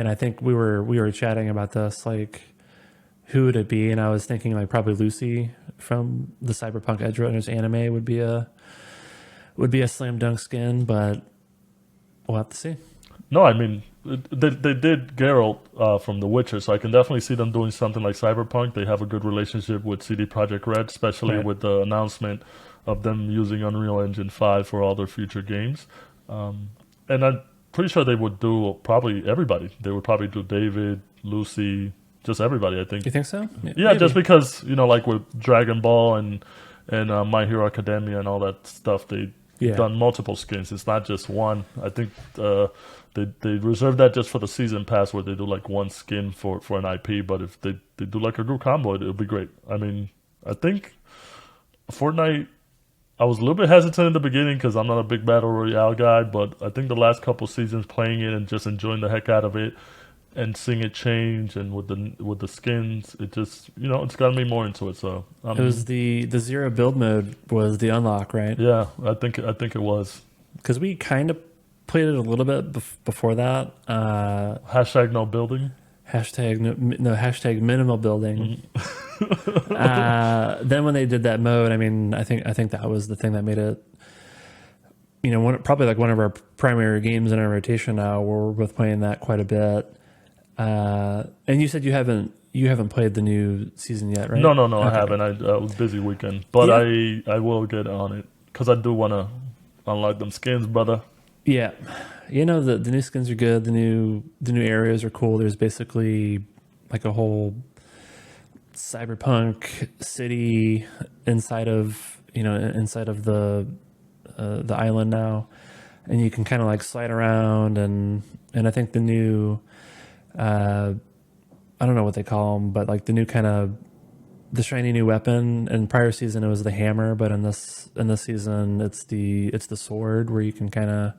I think we were chatting about this, like who would it be? And I was thinking like probably Lucy from the Cyberpunk Edge Runners anime would be a slam dunk skin, but we'll have to see. No, I mean they did Geralt from The Witcher, so I can definitely see them doing something like Cyberpunk. They have a good relationship with CD Projekt Red, especially Right. with the announcement of them using Unreal Engine 5 for all their future games. And I'm pretty sure they would do probably everybody. They would probably do David, Lucy, just everybody, I think. You think so? Yeah, maybe. just because, like with Dragon Ball and My Hero Academia and all that stuff, they've done multiple skins. It's not just one. I think they reserve that just for the season pass where they do like one skin for an IP, but if they do like a group combo, it'll be great. I mean, I think Fortnite, I was a little bit hesitant in the beginning because I'm not a big Battle Royale guy, but I think the last couple seasons playing it and just enjoying the heck out of it, and seeing it change, and with the skins, it just it's gotten me more into it. So It was the zero build mode was the unlock, right? Yeah, I think it was. Because we kind of played it a little bit before that. Hashtag no building. Hashtag hashtag minimal building. Then when they did that mode, I mean, I think that was the thing that made it. Probably like one of our primary games in our rotation now. We're both playing that quite a bit. And you said you haven't played the new season yet, right? No, Okay. I haven't. I was busy weekend, but I will get on it because I do want to unlock them skins, brother. Yeah, the new skins are good. The new areas are cool. There's basically like a whole cyberpunk city inside of the island now, and you can kind of like slide around and I think the new I don't know what they call them, but like the new kind of the shiny new weapon. In prior season it was the hammer, but in this season it's the sword where you can kind of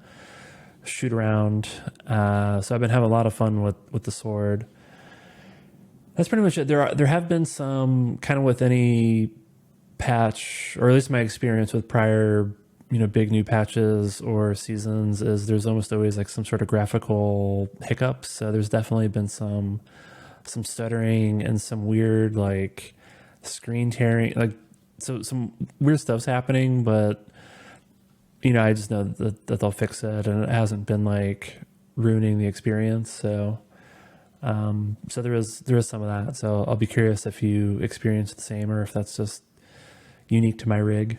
shoot around. So I've been having a lot of fun with the sword. That's pretty much it. There have been some kind of with any patch, or at least my experience with prior big new patches or seasons is there's almost always like some sort of graphical hiccups. So there's definitely been some stuttering and some weird like screen tearing, like so some weird stuff's happening. But I just know that they'll fix it, and it hasn't been like ruining the experience. So there is some of that. So I'll be curious if you experience the same or if that's just unique to my rig.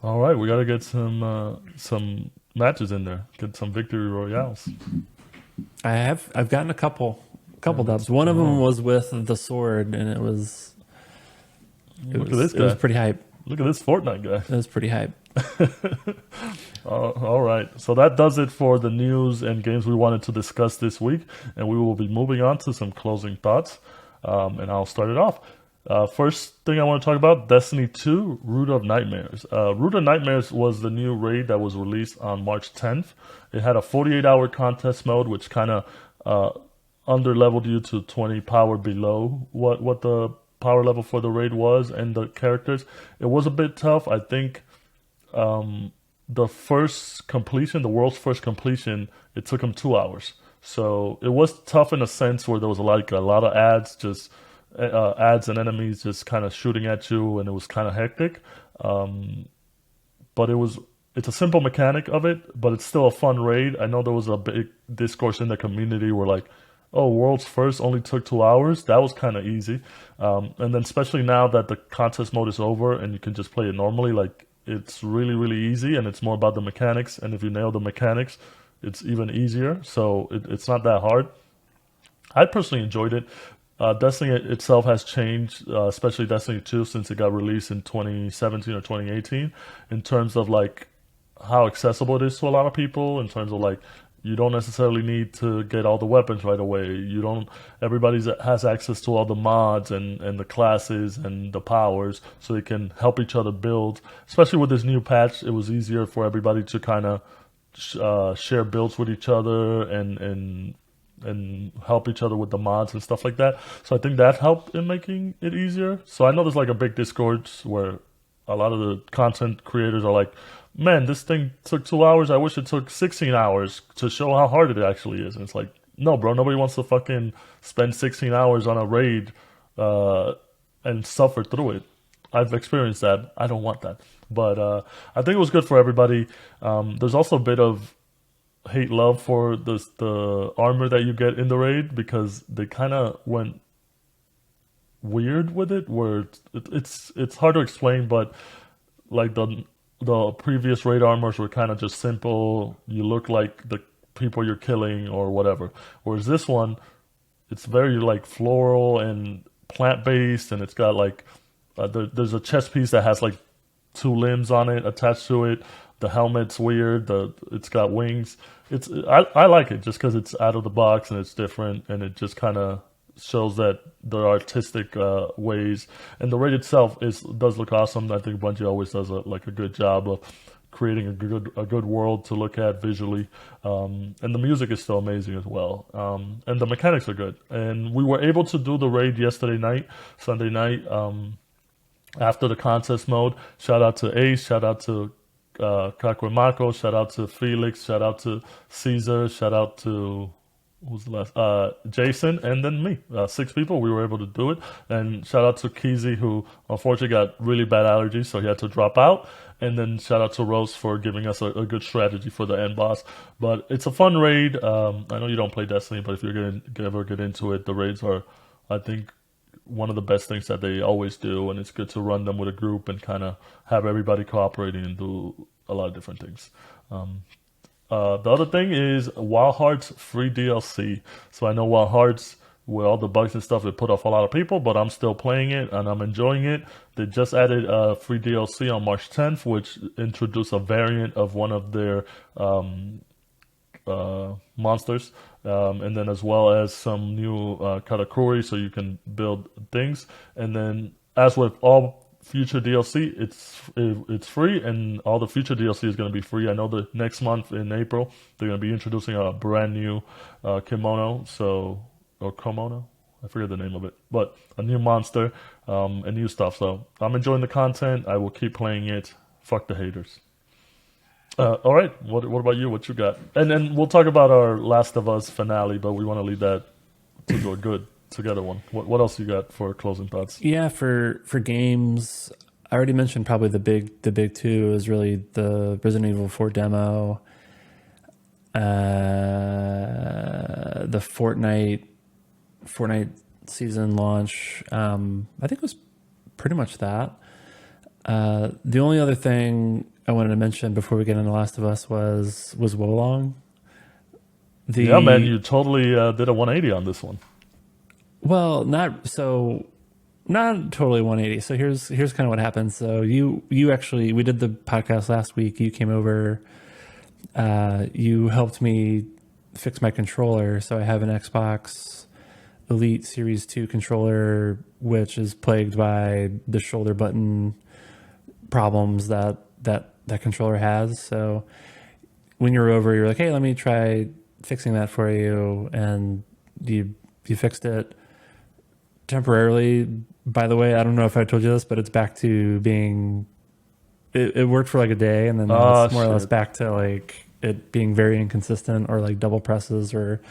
All right, we got to get some matches in there. Get some victory royales. I've gotten a couple dubs. One of them was with the sword, and Look at this it was guy. pretty hype. Look at this Fortnite guy. It was pretty hype. All right. So that does it for the news and games we wanted to discuss this week. And we will be moving on to some closing thoughts. And I'll start it off. First thing I want to talk about, Destiny 2, Root of Nightmares. Root of Nightmares was the new raid that was released on March 10th. It had a 48-hour contest mode, which kind of under-leveled you to 20 power below what the power level for the raid was and the characters. It was a bit tough. I think the first completion, the world's first completion, it took him 2 hours. So it was tough in a sense where there was like a lot of ads and enemies just kind of shooting at you, and it was kind of hectic. But it's a simple mechanic of it, but it's still a fun raid. I know there was a big discourse in the community where like, oh, world's first only took 2 hours. That was kind of easy. And then especially now that the contest mode is over and you can just play it normally, like it's really, really easy, and it's more about the mechanics. And if you nail the mechanics, it's even easier. So it's not that hard. I personally enjoyed it. Destiny itself has changed, especially Destiny 2 since it got released in 2017 or 2018, in terms of like how accessible it is to a lot of people, in terms of like you don't necessarily need to get all the weapons right away. Everybody has access to all the mods and the classes and the powers, so they can help each other build. Especially with this new patch, it was easier for everybody to kind of share builds with each other and help each other with the mods and stuff like that. So I think that helped in making it easier. So I know there's like a big Discord where a lot of the content creators are like, man, this thing took 2 hours. I wish it took 16 hours to show how hard it actually is. And it's like, no, bro, nobody wants to fucking spend 16 hours on a raid and suffer through it. I've experienced that. I don't want that. But I think it was good for everybody. There's also a bit of hate love for the armor that you get in the raid, because they kind of went weird with it, where it's hard to explain, but like the previous raid armors were kind of just simple. You look like the people you're killing or whatever. Whereas this one, it's very like floral and plant based, and it's got like there's a chest piece that has like 2 limbs on it attached to it. The helmet's weird. It's got wings. I like it just because it's out of the box and it's different, and it just kind of shows that there are artistic ways. And the raid itself does look awesome. I think Bungie always does a good job of creating a good world to look at visually. And the music is still amazing as well. And the mechanics are good. And we were able to do the raid Sunday night, after the contest mode. Shout out to Ace. Shout out to Kakwemako, shout out to Felix, shout out to Caesar, shout out to who's the last? Jason, and then me. 6 people. We were able to do it. And shout out to Keezy, who unfortunately got really bad allergies, so he had to drop out. And then shout out to Rose for giving us a good strategy for the end boss. But it's a fun raid. I know you don't play Destiny, but if you're going to ever get into it, the raids are, I think, one of the best things that they always do, and it's good to run them with a group and kind of have everybody cooperating and do a lot of different things. The other thing is Wild Hearts free DLC. So I know Wild Hearts, with all the bugs and stuff, it put off a lot of people, but I'm still playing it and I'm enjoying it. They just added free DLC on March 10th, which introduced a variant of one of their monsters, and then as well as some new katakuri, so you can build things. And then, as with all future DLC, it's free, and all the future DLC is going to be free. I know the next month in April they're going to be introducing a brand new kimono, or komono, I forget the name of it, but a new monster and new stuff. So I'm enjoying the content. I will keep playing it. Fuck the haters. All right. What about you? What you got? And then we'll talk about our Last of Us finale, but we want to leave that to a good together one. What else you got for closing thoughts? Yeah, for games, I already mentioned probably the big two is really the Resident Evil 4 demo, the Fortnite season launch. I think it was pretty much that. The only other thing I wanted to mention before we get into Last of Us was Wolong. Yeah, man, you totally did a 180 on this one. Well, not totally 180. So here's kind of what happened. So you actually, we did the podcast last week. You came over, you helped me fix my controller. So I have an Xbox Elite Series 2 controller, which is plagued by the shoulder button problems that controller has. So when you're over, you're like, hey, let me try fixing that for you, and you fixed it temporarily. By the way, I don't know if I told you this, but it's back to being. It worked for like a day, and then it's more or less back to like it being very inconsistent, or like double presses or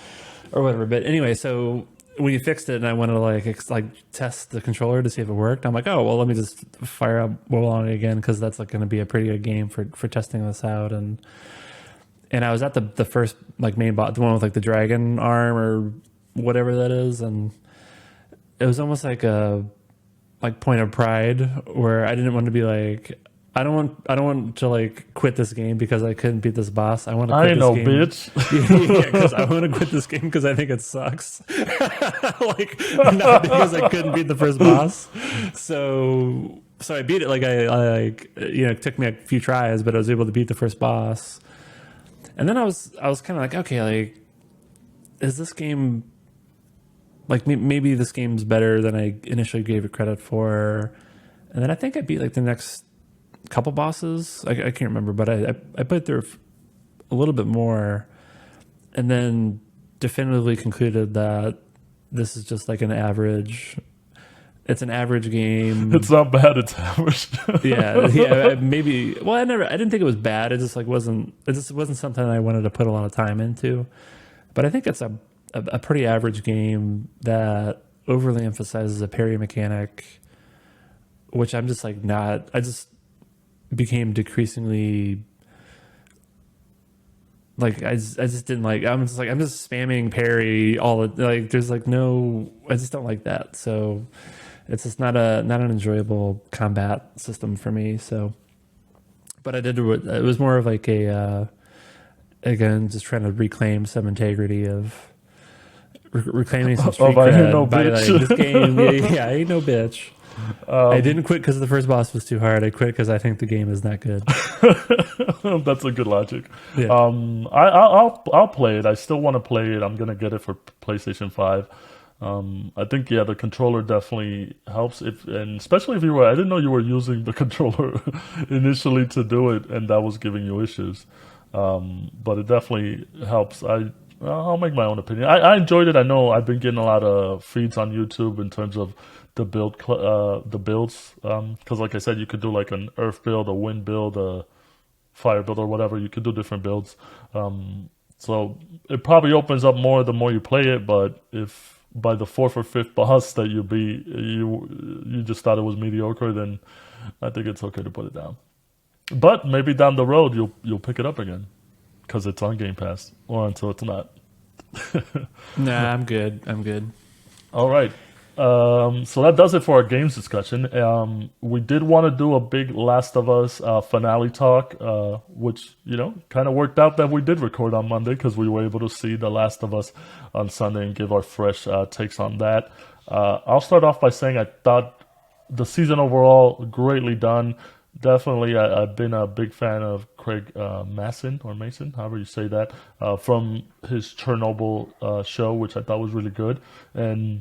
whatever. But anyway, so when you fixed it, and I wanted to like test the controller to see if it worked, I'm like, oh well, let me just fire up Wolong again, because that's like going to be a pretty good game for testing this out. And I was at the first like main boss, the one with like the dragon arm or whatever that is, and it was almost like a point of pride where I didn't want to be like, I don't want to like quit this game because I couldn't beat this boss. I want to quit this game. Bitch. Yeah, because I want to quit this game because I think it sucks. Like, not because I couldn't beat the first boss. So I beat it. Like I like, it took me a few tries, but I was able to beat the first boss. And then I was kind of like, okay, like, is this game like maybe this game's better than I initially gave it credit for? And then I think I beat like the next couple bosses. I can't remember, but I played through a little bit more, and then definitively concluded that this is just like an average. It's an average game. It's not bad. It's average. yeah. Maybe. Well, I didn't think it was bad. It just like wasn't. It just wasn't something I wanted to put a lot of time into. But I think it's a pretty average game that overly emphasizes a parry mechanic, which I'm just like not. I just became decreasingly like I just didn't like. I'm just spamming parry all the like. There's like no. I just don't like that. So it's just not an enjoyable combat system for me. So, but I did. It was more of like a again, just trying to reclaim some integrity of reclaiming some street cred by like, this game. Yeah, I ain't no bitch. I didn't quit because the first boss was too hard. I quit because I think the game is not good. That's a good logic. Yeah. I'll play it. I still want to play it. I'm gonna get it for PlayStation 5. I think the controller definitely helps, and especially if you were. I didn't know you were using the controller initially to do it, and that was giving you issues. But it definitely helps. I'll make my own opinion. I enjoyed it. I know I've been getting a lot of feeds on YouTube in terms of the builds. Because like I said, you could do like an earth build, a wind build, a fire build, or whatever. You could do different builds. So it probably opens up more the more you play it. But if by the fourth or fifth boss that you beat, you just thought it was mediocre, then I think it's okay to put it down. But maybe down the road you'll pick it up again because it's on Game Pass, or until it's not. Nah, I'm good. All right. So that does it for our games discussion. We did want to do a big Last of Us finale talk, which kind of worked out that we did record on Monday because we were able to see The Last of Us on Sunday and give our fresh takes on that. I'll start off by saying I thought the season overall greatly done. Definitely, I've been a big fan of Craig Mason, however you say that, from his Chernobyl show, which I thought was really good. And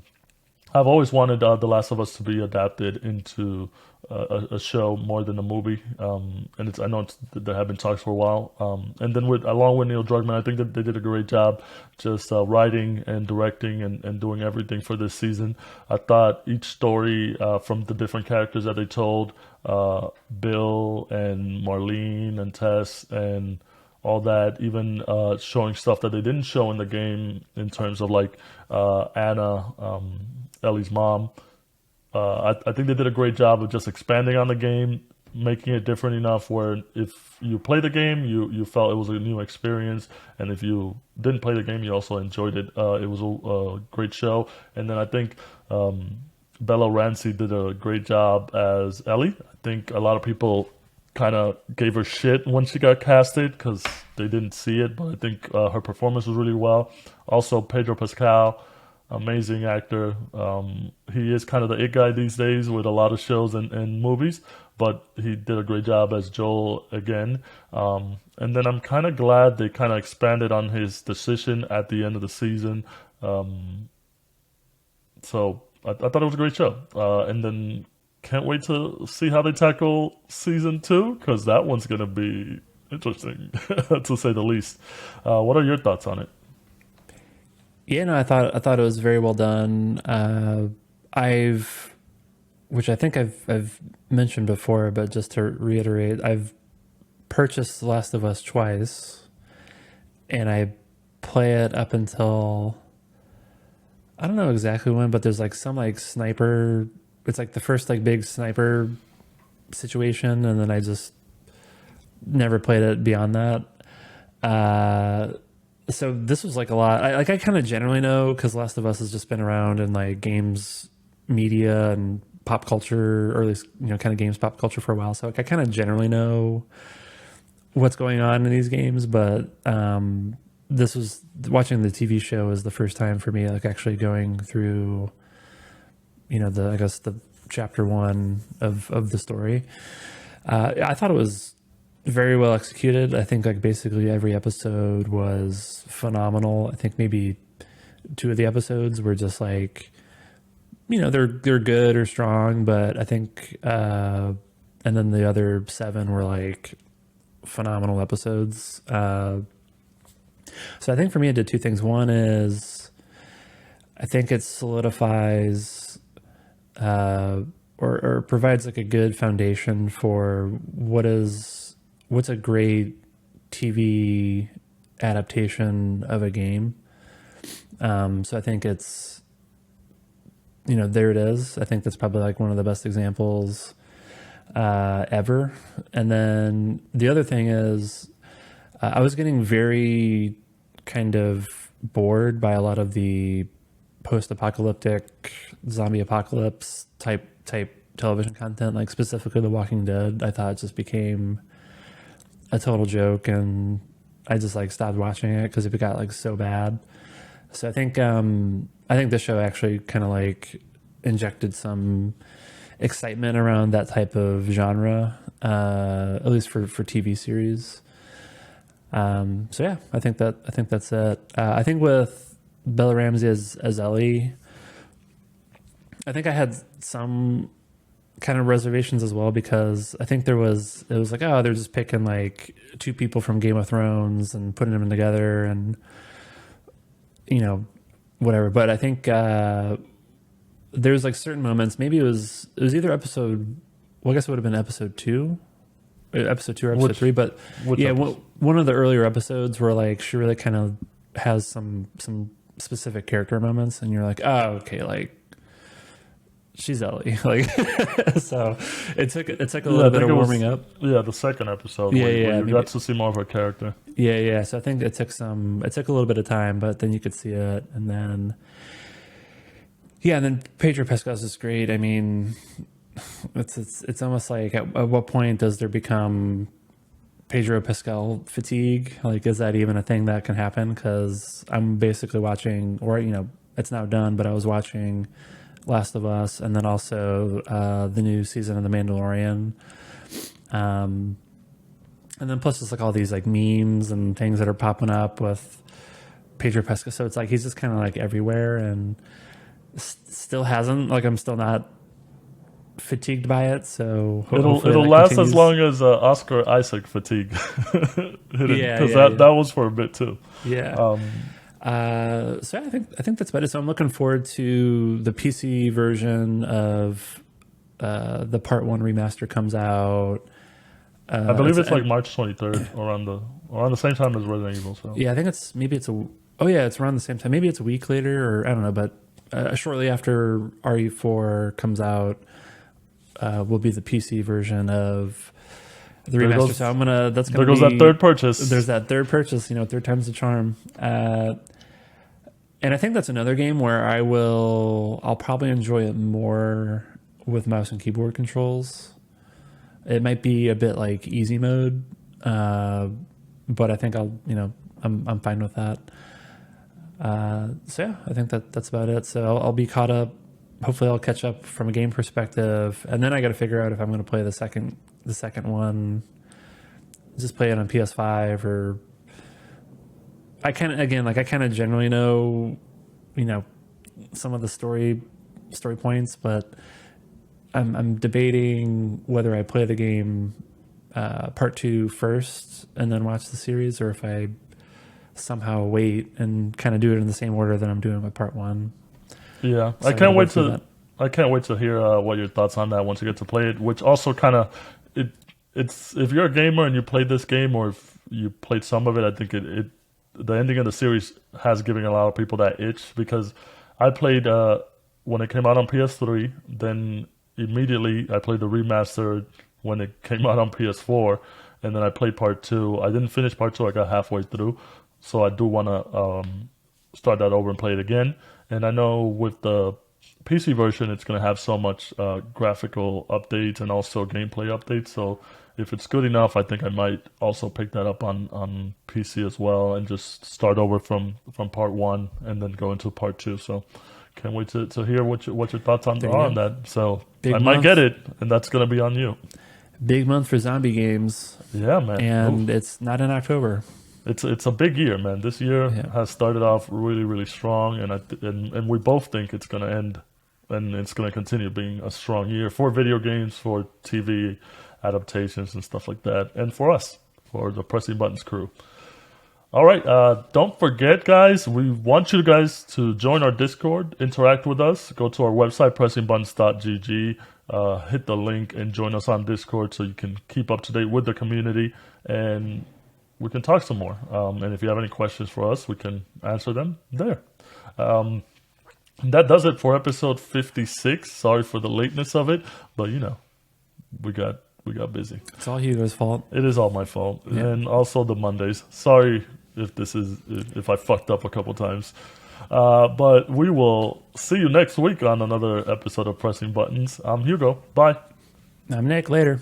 I've always wanted The Last of Us to be adapted into a show more than a movie. And I know there have been talks for a while. And then along with Neil Druckmann, I think that they did a great job just writing and directing and doing everything for this season. I thought each story from the different characters that they told Bill and Marlene and Tess and all that, even showing stuff that they didn't show in the game in terms of like Anna, Ellie's mom. I think they did a great job of just expanding on the game, making it different enough where if you play the game, you felt it was a new experience, and if you didn't play the game, you also enjoyed it. It was a great show, and then I think Bella Ramsey did a great job as Ellie. I think a lot of people kind of gave her shit when she got casted because they didn't see it, but I think her performance was really well. Also, Pedro Pascal, amazing actor. He is kind of the it guy these days with a lot of shows and movies, but he did a great job as Joel again. And then I'm kind of glad they kind of expanded on his decision at the end of the season. So I thought it was a great show. And then can't wait to see how they tackle season two because that one's going to be interesting to say the least. What are your thoughts on it? Yeah, no, I thought it was very well done. Which I think I've mentioned before, but just to reiterate, I've purchased The Last of Us twice, and I play it up until I don't know exactly when, but there's like some like sniper. It's like the first like big sniper situation, and then I just never played it beyond that. So this was like a lot. I kind of generally know because Last of Us has just been around in like games, media, and pop culture, or at least kind of games pop culture for a while. So like I kind of generally know what's going on in these games. But this was watching the TV show was the first time for me like actually going through, the I guess the chapter one of the story. I thought it was very well executed. I think like basically every episode was phenomenal. I think maybe two of the episodes were just like, they're good or strong, but I think and then the other seven were like phenomenal episodes. So I think for me it did two things. One is I think it solidifies or provides like a good foundation for what's a great TV adaptation of a game. So I think it's, there it is. I think that's probably like one of the best examples ever. And then the other thing is I was getting very kind of bored by a lot of the post-apocalyptic zombie apocalypse type television content, like specifically The Walking Dead. I thought it just became a total joke, and I just like stopped watching it because it got like so bad. So I think this show actually kind of like injected some excitement around that type of genre, at least for TV series. So yeah, I think that's it. I think with Bella Ramsey as Ellie, I think I had some kind of reservations as well because I think it was like, oh, they're just picking like two people from Game of Thrones and putting them together and whatever. But I think there's like certain moments. Maybe it was either episode. Well, I guess it would have been episode two or episode three. But yeah, one of the earlier episodes where like she really kind of has some specific character moments, and you're like, oh, okay, like she's Ellie. Like, so it took a little bit of warming up. Yeah, the second episode. Yeah, where you got to see more of her character. Yeah. So I think it took a little bit of time, but then you could see it, and then Pedro Pascal is great. I mean, it's almost like at what point does there become Pedro Pascal fatigue? Like, is that even a thing that can happen? Because I'm basically watching, or it's now done, but I was watching Last of Us, and then also the new season of The Mandalorian, and then plus just like all these like memes and things that are popping up with Pedro Pascal. So it's like he's just kind of like everywhere, and still hasn't like I'm still not fatigued by it. So it'll last continues. As long as Oscar Isaac fatigue, because that was for a bit too. Yeah. So I think that's about it. So I'm looking forward to the PC version of the Part 1 remaster comes out. I believe it's like March 23rd, around the same time as Resident Evil. So Yeah, I think it's it's around the same time. Maybe it's a week later, or I don't know, but shortly after RE4 comes out, will be the PC version of the remaster. So there goes that third purchase. There's that third purchase, third time's the charm. And I think that's another game where I'll probably enjoy it more with mouse and keyboard controls. It might be a bit like easy mode, but I think I'm fine with that. So yeah, I think that's about it. So I'll be caught up. Hopefully I'll catch up from a game perspective, and then I got to figure out if I'm going to play the second one, just play it on PS5, or I kind of generally know, some of the story points, but I'm debating whether I play the game part 2 first and then watch the series, or if I somehow wait and kind of do it in the same order that I'm doing with part 1. Yeah, So I can't wait to hear what your thoughts on that once you get to play it. Which also kind of it's if you're a gamer and you played this game, or if you played some of it, I think the ending of the series has given a lot of people that itch, because I played when it came out on PS3, then immediately I played the remaster when it came out on PS4, and then I played part 2. I didn't finish part 2; I got halfway through, so I do want to start that over and play it again. And I know with the PC version, it's going to have so much graphical updates and also gameplay updates. So if it's good enough, I think I might also pick that up on PC as well, and just start over from part 1 and then go into part 2. So can't wait to hear what your thoughts are on that. So I might get it, and that's going to be on you. Big month for zombie games. Yeah, man. And it's not in October. It's a big year, man. This year has started off really, really strong, and we both think it's going to end, and it's going to continue being a strong year for video games, for TV adaptations and stuff like that, and for us, for the Pressing Buttons crew. All right, don't forget, guys, we want you guys to join our Discord, interact with us. Go to our website, pressingbuttons.gg, hit the link and join us on Discord so you can keep up to date with the community, and we can talk some more. And if you have any questions for us, we can answer them there. That does it for episode 56. Sorry for the lateness of it, but we got busy. It's all Hugo's fault. It is all my fault. Yeah. And also the Mondays. Sorry if I fucked up a couple times. But we will see you next week on another episode of Pressing Buttons. I'm Hugo. Bye. I'm Nick. Later.